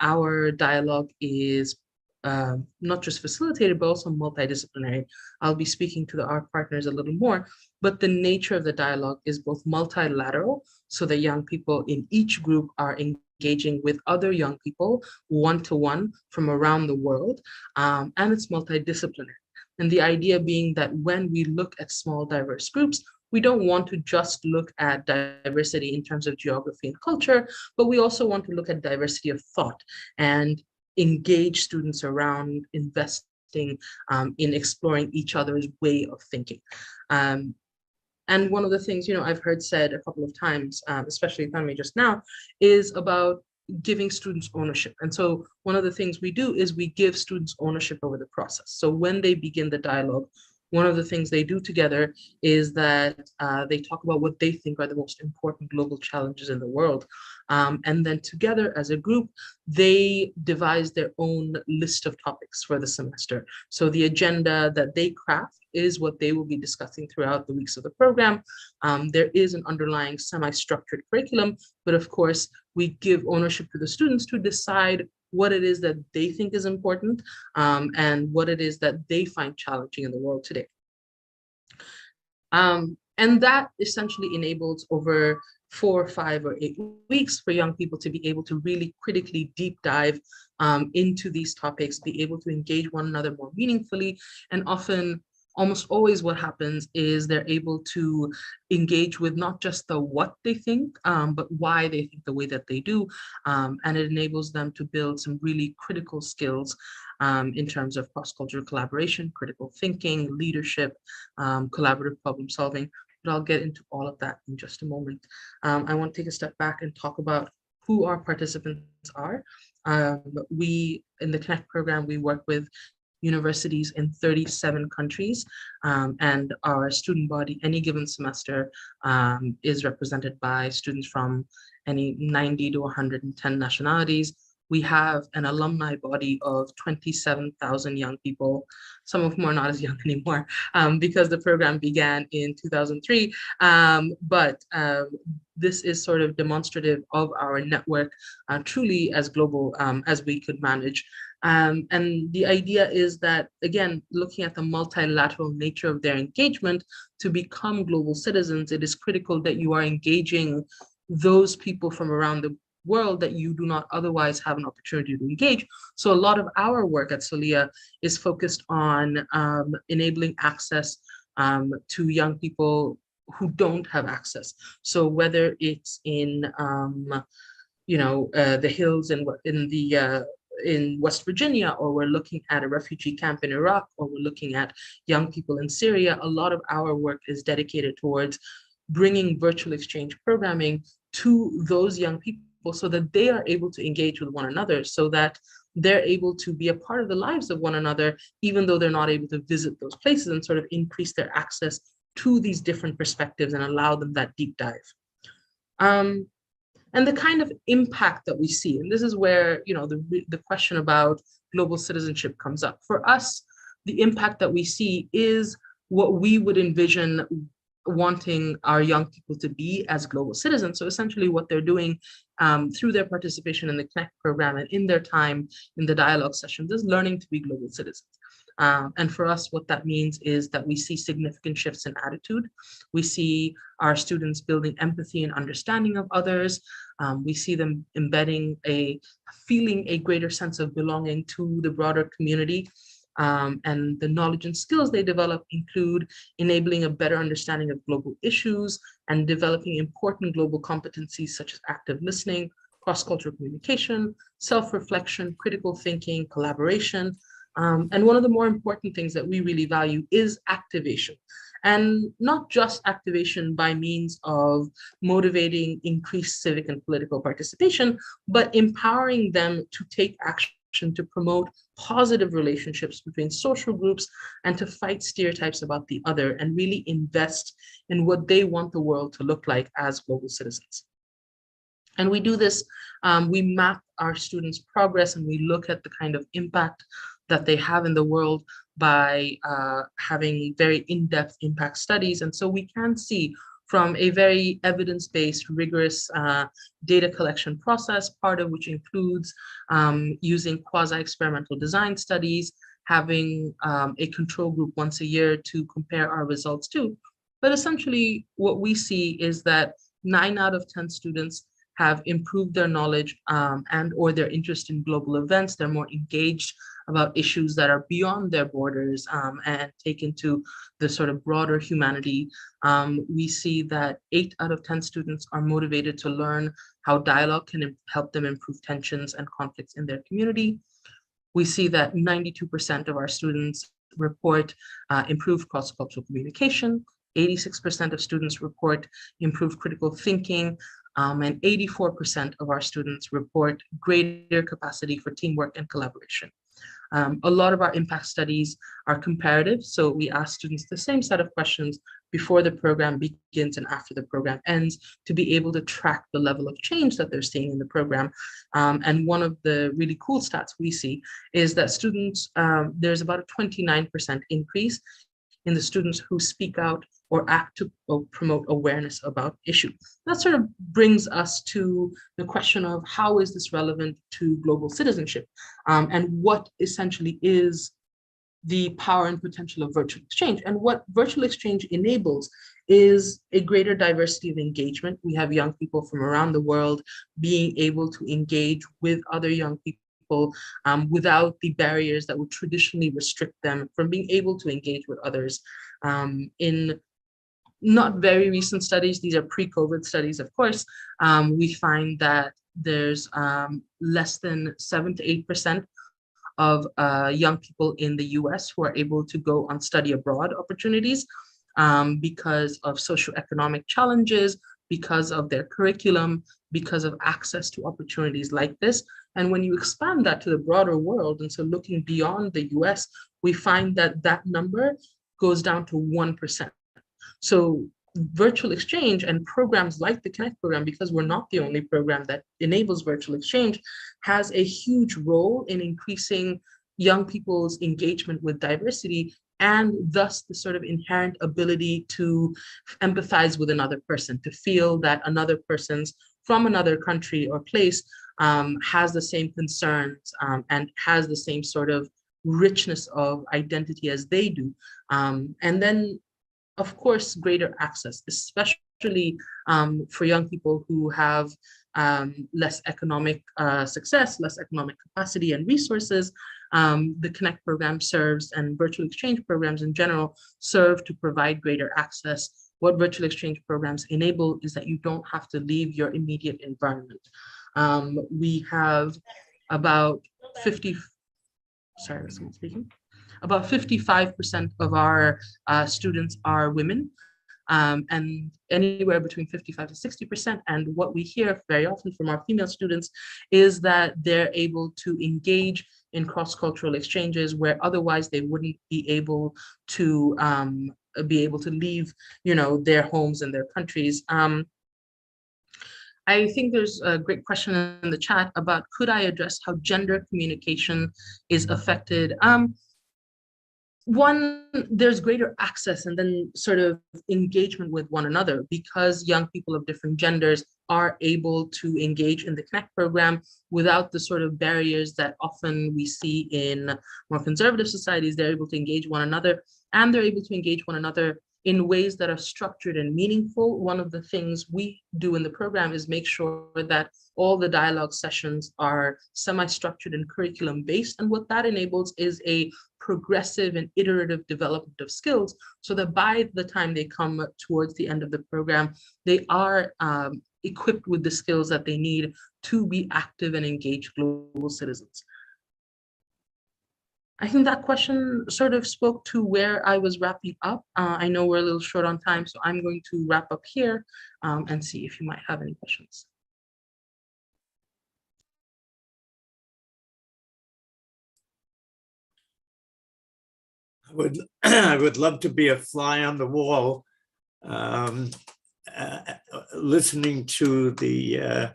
Our dialogue is not just facilitated, but also multidisciplinary. I'll be speaking to our partners a little more, but the nature of the dialogue is both multilateral, so that young people in each group are engaging with other young people one-to-one from around the world, and it's multidisciplinary. And the idea being that when we look at small diverse groups, we don't want to just look at diversity in terms of geography and culture, but we also want to look at diversity of thought and engage students around investing in exploring each other's way of thinking. And one of the things, I've heard said a couple of times, especially Tanvi just now, is about giving students ownership. And so one of the things we do is we give students ownership over the process. So when they begin the dialogue, one of the things they do together is that they talk about what they think are the most important global challenges in the world. And then together as a group, they devise their own list of topics for the semester. So the agenda that they craft is what they will be discussing throughout the weeks of the program. There is an underlying semi-structured curriculum, but of course, we give ownership to the students to decide what it is that they think is important, and what it is that they find challenging in the world today. And that essentially enables over 4, 5, or 8 weeks for young people to be able to really critically deep dive into these topics, be able to engage one another more meaningfully, and often, almost always what happens is they're able to engage with not just the what they think, but why they think the way that they do. And it enables them to build some really critical skills in terms of cross-cultural collaboration, critical thinking, leadership, collaborative problem solving. But I'll get into all of that in just a moment. I want to take a step back and talk about who our participants are. We, in the Connect program, we work with universities in 37 countries, and our student body any given semester is represented by students from any 90 to 110 nationalities. We have an alumni body of 27,000 young people, some of whom are not as young anymore because the program began in 2003, but this is sort of demonstrative of our network, truly as global as we could manage. And the idea is that, again, looking at the multilateral nature of their engagement, to become global citizens, it is critical that you are engaging those people from around the world that you do not otherwise have an opportunity to engage. So a lot of our work at Solia is focused on enabling access to young people who don't have access. So whether it's in the hills in West Virginia, or we're looking at a refugee camp in Iraq, or we're looking at young people in Syria, a lot of our work is dedicated towards bringing virtual exchange programming to those young people so that they are able to engage with one another, so that they're able to be a part of the lives of one another, even though they're not able to visit those places, and sort of increase their access to these different perspectives and allow them that deep dive. And the kind of impact that we see, and this is where the question about global citizenship comes up. For us, the impact that we see is what we would envision wanting our young people to be as global citizens. So essentially what they're doing through their participation in the Connect program and in their time in the dialogue sessions is learning to be global citizens. And for us, what that means is that we see significant shifts in attitude. We see our students building empathy and understanding of others. We see them embedding feeling a greater sense of belonging to the broader community. And the knowledge and skills they develop include enabling a better understanding of global issues and developing important global competencies such as active listening, cross-cultural communication, self-reflection, critical thinking, collaboration. And one of the more important things that we really value is activation. And not just activation by means of motivating increased civic and political participation, but empowering them to take action to promote positive relationships between social groups and to fight stereotypes about the other and really invest in what they want the world to look like as global citizens. And we do this, we map our students' progress and we look at the kind of impact that they have in the world by having very in-depth impact studies. And so we can see from a very evidence-based, rigorous data collection process, part of which includes using quasi-experimental design studies, having a control group once a year to compare our results to. But essentially, what we see is that 9 out of 10 students have improved their knowledge and or their interest in global events. They're more engaged about issues that are beyond their borders and take into the sort of broader humanity. We see that 8 out of 10 students are motivated to learn how dialogue can help them improve tensions and conflicts in their community. We see that 92% of our students report improved cross-cultural communication. 86% of students report improved critical thinking, and 84% of our students report greater capacity for teamwork and collaboration. A lot of our impact studies are comparative, so we ask students the same set of questions before the program begins and after the program ends to be able to track the level of change that they're seeing in the program. And one of the really cool stats we see is that students, there's about a 29% increase in the students who speak out or act to promote awareness about issues. That sort of brings us to the question of how is this relevant to global citizenship, and what essentially is the power and potential of virtual exchange. And what virtual exchange enables is a greater diversity of engagement. We have young people from around the world being able to engage with other young people without the barriers that would traditionally restrict them from being able to engage with others. In not very recent studies, these are pre-COVID studies, of course, we find that there's less than 7 to 8% of young people in the US who are able to go on study abroad opportunities because of socioeconomic challenges, because of their curriculum, because of access to opportunities like this. And when you expand that to the broader world, and so looking beyond the US, we find that that number goes down to 1%. So virtual exchange and programs like the Connect program, because we're not the only program that enables virtual exchange, has a huge role in increasing young people's engagement with diversity and thus the sort of inherent ability to empathize with another person, to feel that another person's from another country or place has the same concerns and has the same sort of richness of identity as they do. And then, of course, greater access, especially for young people who have less economic success, less economic capacity and resources. The Connect program serves, and virtual exchange programs in general, serve to provide greater access. What virtual exchange programs enable is that you don't have to leave your immediate environment. We have about 55% of our students are women, and anywhere between 55 to 60%. And what we hear very often from our female students is that they're able to engage in cross-cultural exchanges where otherwise they wouldn't be able to leave, their homes and their countries. I think there's a great question in the chat about, could I address how gender communication is affected? One, there's greater access and then sort of engagement with one another because young people of different genders are able to engage in the Connect program without the sort of barriers that often we see in more conservative societies. They're able to engage one another, and they're able to engage one another in ways that are structured and meaningful. One of the things we do in the program is make sure that all the dialogue sessions are semi-structured and curriculum-based. And what that enables is a progressive and iterative development of skills so that by the time they come towards the end of the program, they are equipped with the skills that they need to be active and engaged global citizens. I think that question sort of spoke to where I was wrapping up. I know we're a little short on time, so I'm going to wrap up here and see if you might have any questions. I would love to be a fly on the wall, listening to the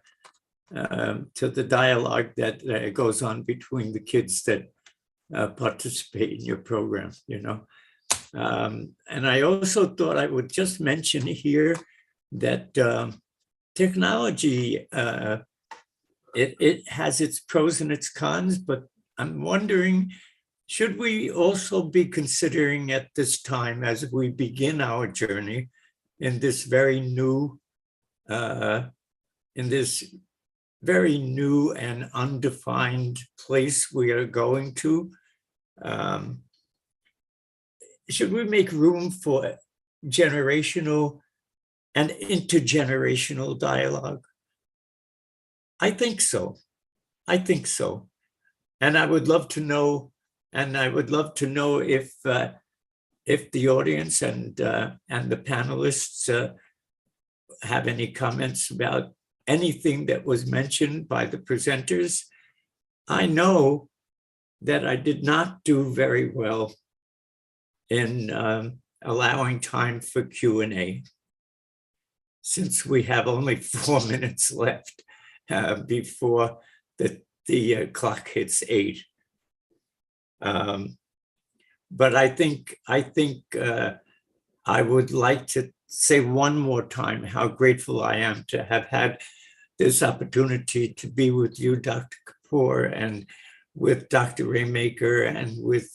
dialogue that goes on between the kids that participate in your program, you know. And I also thought I would just mention here that technology, it has its pros and its cons, but I'm wondering, should we also be considering at this time, as we begin our journey in this very new, and undefined place we are going to, should we make room for generational and intergenerational dialogue? I think so. I think so. And I would love to know, if the audience and the panelists have any comments about anything that was mentioned by the presenters. I know that I did not do very well in allowing time for Q&A, since we have only 4 minutes left before the clock hits 8. But I think I would like to say one more time how grateful I am to have had this opportunity to be with you, Dr. Kapoor, and with Dr. Raymaker, and with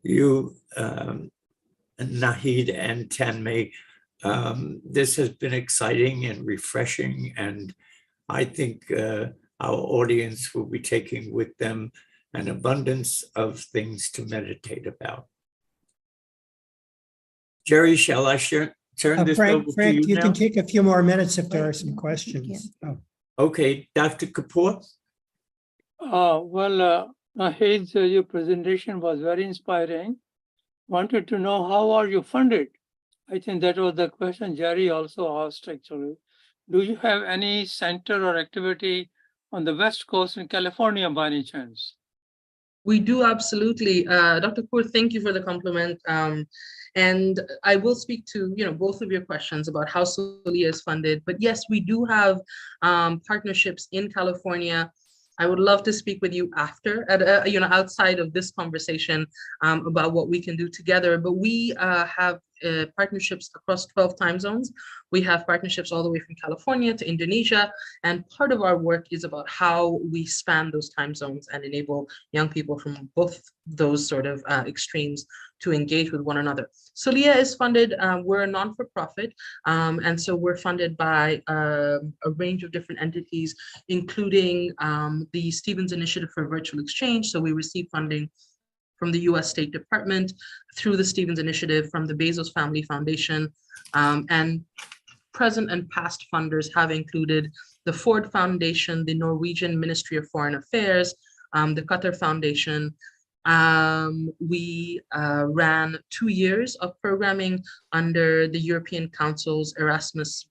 you, Nahid and Tanmay. This has been exciting and refreshing, and I think our audience will be taking with them an abundance of things to meditate about. Jerry, shall I turn this over to Frank, you you now? can take a few more minutes if there are some questions. Oh. Okay, Dr. Kapoor. Nahid, your presentation was very inspiring. Wanted to know, how are you funded? I think that was the question Jerry also asked, actually. Do you have any center or activity on the West Coast in California by any chance? We do, absolutely. Dr. Kapoor, thank you for the compliment. And I will speak to both of your questions about how Solia is funded. But yes, we do have partnerships in California. I would love to speak with you after, outside of this conversation, about what we can do together. But we have partnerships across 12 time zones. We have partnerships all the way from California to Indonesia. And part of our work is about how we span those time zones and enable young people from both those sort of extremes to engage with one another. Solia is funded, we're a non-for-profit, and so we're funded by a range of different entities, including the Stevens Initiative for Virtual Exchange. So we receive funding from the US State Department, through the Stevens Initiative, from the Bezos Family Foundation, and present and past funders have included the Ford Foundation, the Norwegian Ministry of Foreign Affairs, the Qatar Foundation. We ran 2 years of programming under the European Council's Erasmus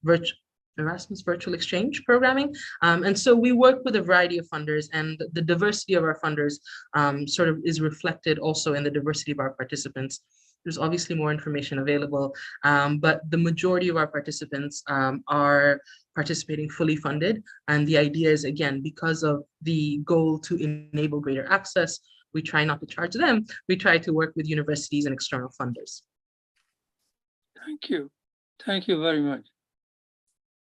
Virtual Exchange programming. And so we work with a variety of funders, and the diversity of our funders sort of is reflected also in the diversity of our participants. There's obviously more information available, but the majority of our participants are participating fully funded. And the idea is, again, because of the goal to enable greater access, we try not to charge them. We try to work with universities and external funders. Thank you. Thank you very much.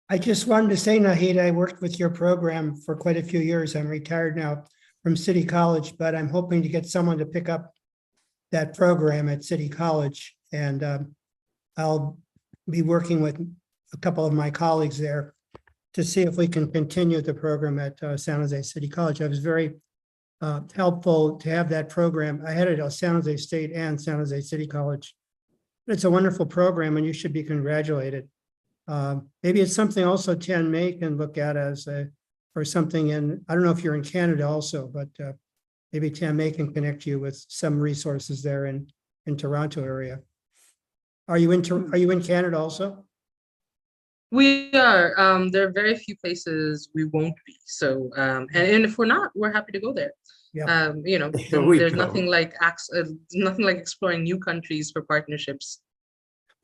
I just wanted to say, Nahid, I worked with your program for quite a few years. I'm retired now from City College, but I'm hoping to get someone to pick up that program at City College. And I'll be working with a couple of my colleagues there to see if we can continue the program at San Jose City College. I was very helpful to have that program. I had it at San Jose State and San Jose City College. It's a wonderful program, and you should be congratulated. Maybe it's something also Tanmay can look at as or something in, I don't know if you're in Canada also, but maybe Tanmay can connect you with some resources there in Toronto area. Are you in Canada also? We are. There are very few places we won't be. So, and if we're not, we're happy to go there. Yeah. There's nothing like exploring new countries for partnerships.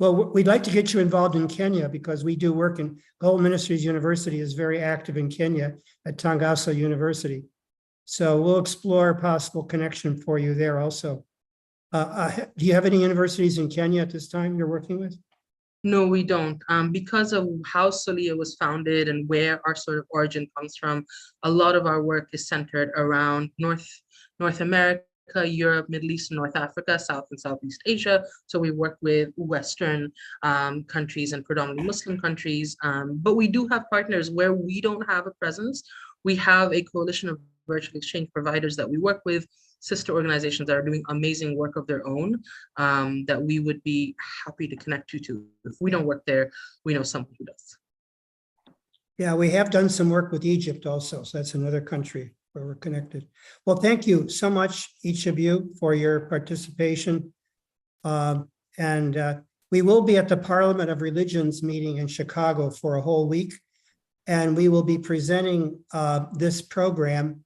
Well, we'd like to get you involved in Kenya, because we do work in Global Ministries University is very active in Kenya at Tangaso University. So we'll explore a possible connection for you there also. Do you have any universities in Kenya at this time you're working with? No, we don't. Because of how Solia was founded and where our sort of origin comes from, a lot of our work is centered around North America, Europe, Middle East, and North Africa, South and Southeast Asia. So we work with Western countries and predominantly Muslim countries. But we do have partners where we don't have a presence. We have a coalition of virtual exchange providers that we work with, sister organizations that are doing amazing work of their own, that we would be happy to connect you to. If we don't work there, we know someone who does. Yeah, we have done some work with Egypt also, so that's another country where we're connected. Well, thank you so much, each of you, for your participation. We will be at the Parliament of Religions meeting in Chicago for a whole week. And we will be presenting this program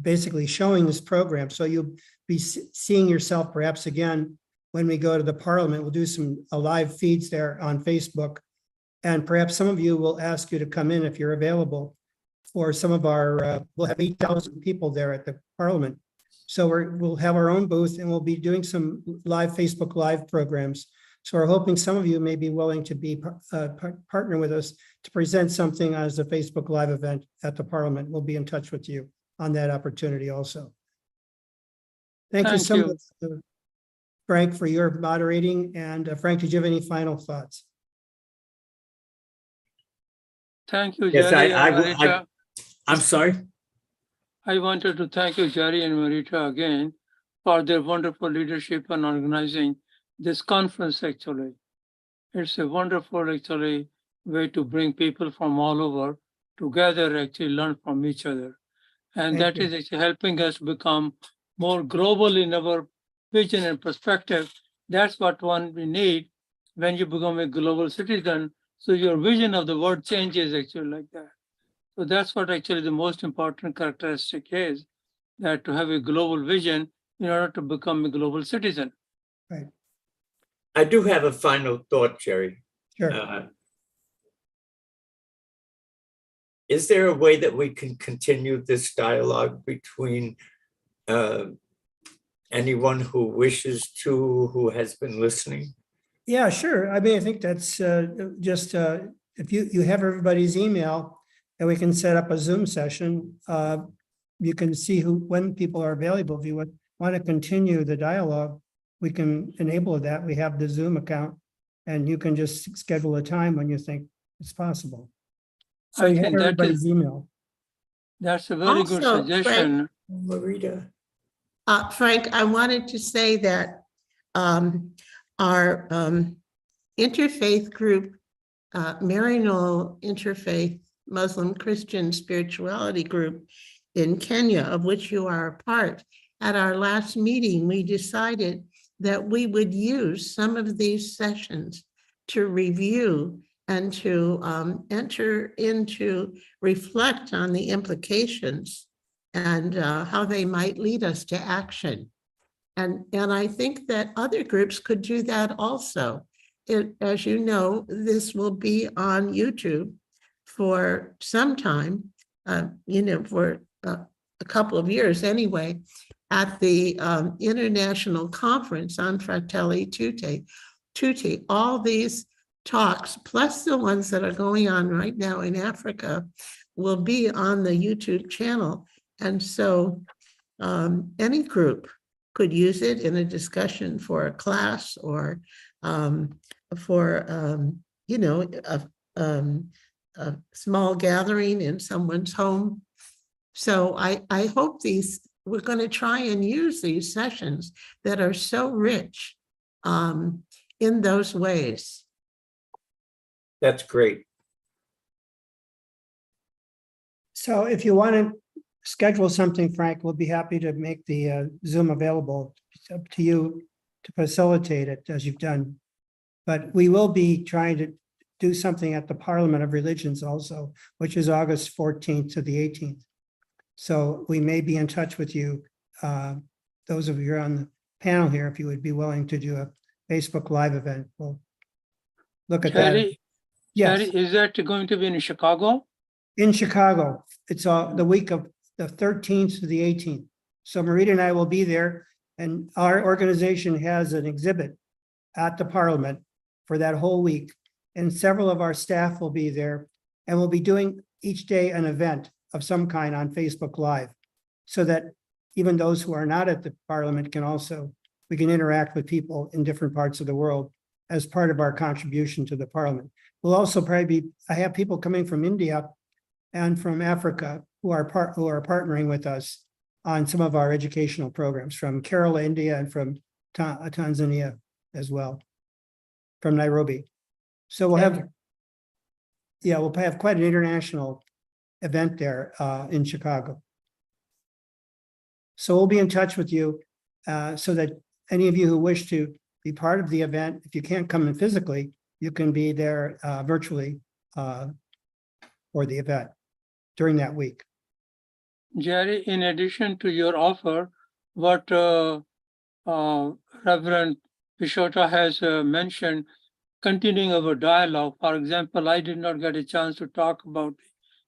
basically showing this program. So you'll be seeing yourself perhaps again when we go to the Parliament. We'll do some live feeds there on Facebook. And perhaps some of you will ask you to come in if you're available for some of our, we'll have 8,000 people there at the Parliament. So we'll have our own booth and we'll be doing some live Facebook Live programs. So we're hoping some of you may be willing to be partner with us to present something as a Facebook Live event at the Parliament. We'll be in touch with you on that opportunity also. Thank you so much, Frank, for your moderating. And Frank, did you have any final thoughts? Thank you, Yes, Jerry and Marita. I'm sorry. I wanted to thank you, Jerry and Marita, again for their wonderful leadership and organizing this conference. Actually, it's a wonderful way to bring people from all over together, actually learn from each other. And Thank that you. is actually helping us become more global in our vision and perspective. That's what we need when you become a global citizen. So your vision of the world changes actually like that. So that's what actually the most important characteristic is, that to have a global vision in order to become a global citizen. Right. I do have a final thought, Jerry. Sure. Is there a way that we can continue this dialogue between anyone who wishes to, who has been listening? Yeah, sure. I mean, I think that's just if you have everybody's email and we can set up a Zoom session, you can see when people are available. If you want to continue the dialogue, we can enable that. We have the Zoom account and you can just schedule a time when you think it's possible. So you have everybody's email. That's a very good Also, suggestion. Marita. Frank, I wanted to say that our interfaith group, Maryknoll Interfaith Muslim Christian Spirituality Group in Kenya, of which you are a part, at our last meeting, we decided that we would use some of these sessions to review and to enter into, reflect on the implications and how they might lead us to action. And I think that other groups could do that also. As you know, this will be on YouTube for some time, for a couple of years anyway, at the International Conference on Fratelli Tutti. All these talks, plus the ones that are going on right now in Africa, will be on the YouTube channel. And so any group could use it in a discussion for a class or for, a small gathering in someone's home. So I hope we're going to try and use these sessions that are so rich in those ways. That's great. So if you want to schedule something, Frank, we'll be happy to make the Zoom available. It's up to you to facilitate it as you've done. But we will be trying to do something at the Parliament of Religions also, which is August 14th to the 18th. So we may be in touch with you, those of you who are on the panel here, if you would be willing to do a Facebook Live event. We'll look at that. Jerry, Yes. Jerry, is that going to be in Chicago? In Chicago, it's the week of the 13th to the 18th. So Marita and I will be there, and our organization has an exhibit at the Parliament for that whole week. And several of our staff will be there, and we'll be doing each day an event of some kind on Facebook Live, so that even those who are not at the Parliament we can interact with people in different parts of the world as part of our contribution to the Parliament. We'll also I have people coming from India and from Africa who are partnering with us on some of our educational programs, from Kerala, India, and from Tanzania as well, from Nairobi. So we'll have quite an international event there in Chicago. So we'll be in touch with you so that any of you who wish to be part of the event, if you can't come in physically, you can be there virtually for the event during that week. Jerry, in addition to your offer, what Reverend Pishota has mentioned, continuing our dialogue. For example, I did not get a chance to talk about the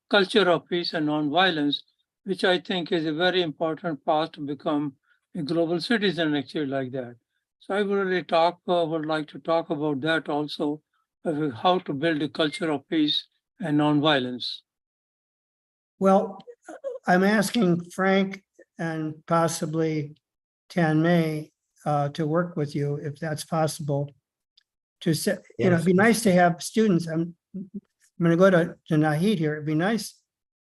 culture of peace and nonviolence, which I think is a very important part to become a global citizen, actually, like that. So I would like to talk about that also, how to build a culture of peace and nonviolence. Well, I'm asking Frank and possibly Tan-Mei to work with you if that's possible. It'd be nice to have students. I'm going to go to Nahid here. It'd be nice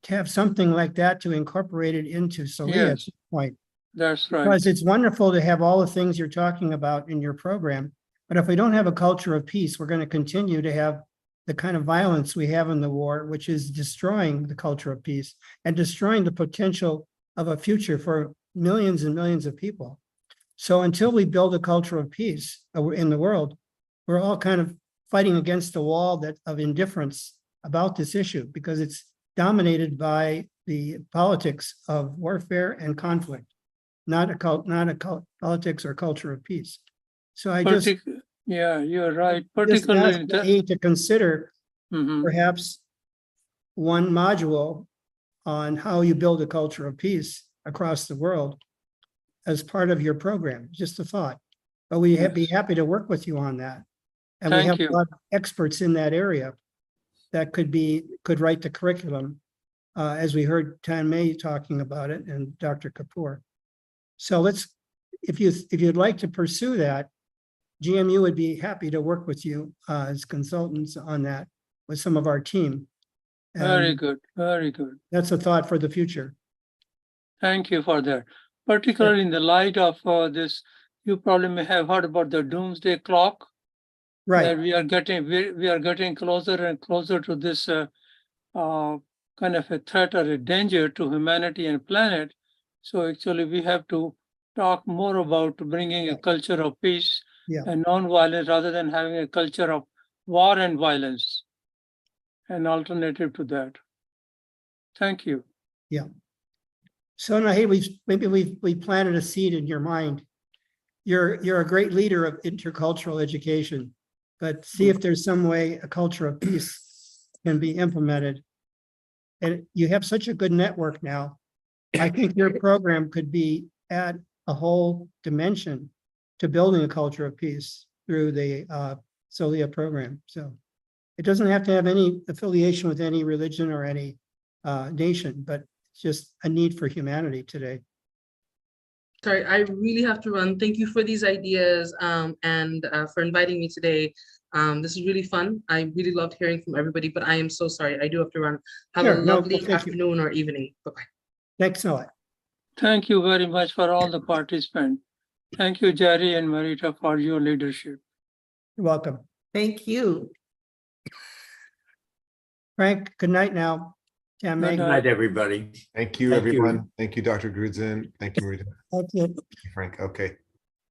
to have something like that to incorporate it into Salia at Yes. this point. That's right. Because it's wonderful to have all the things you're talking about in your program. But if we don't have a culture of peace, we're going to continue to have the kind of violence we have in the war, which is destroying the culture of peace and destroying the potential of a future for millions and millions of people. So until we build a culture of peace in the world, we're all kind of fighting against the wall of indifference about this issue, because it's dominated by the politics of warfare and conflict, not a politics or culture of peace. So Yeah, you're right. just Particularly ask Nahid to consider Mhm. perhaps one module on how you build a culture of peace across the world as part of your program. Just a thought. But we'd be happy to work with you on that. And we Thank have you. a lot of experts in that area that could write the curriculum, as we heard Tan-Mei talking about it and Dr. Kapoor. So if you'd like to pursue that, GMU would be happy to work with you as consultants on that with some of our team. Very And good. Very good. that's a thought for the future. Thank you for that. Particularly in the light of this, you probably may have heard about the doomsday clock. Right. That we are getting closer and closer to this kind of a threat or a danger to humanity and planet. So actually, we have to talk more about bringing a culture of peace and non-violence rather than having a culture of war and violence. An alternative to that. Thank you. Yeah. So Nahid, we planted a seed in your mind. You're a great leader of intercultural education, but see if there's some way a culture of peace can be implemented. And you have such a good network now. I think your program could add a whole dimension to building a culture of peace through the Solia program. So it doesn't have to have any affiliation with any religion or any nation, but it's just a need for humanity today. Sorry, I really have to run. Thank you for these ideas and for inviting me today. This is really fun. I really loved hearing from everybody, but I am so sorry. I do have to run. Have a lovely afternoon or evening. Bye-bye. Thanks a lot. Thank you very much for all the participants. Thank you, Jerry and Marita, for your leadership. You're welcome. Thank you. Frank, good night now. Good night, everybody. Thank you, everyone. Thank you, Dr. Grudzen. Thank you, Marita. Thank you. Frank. Okay.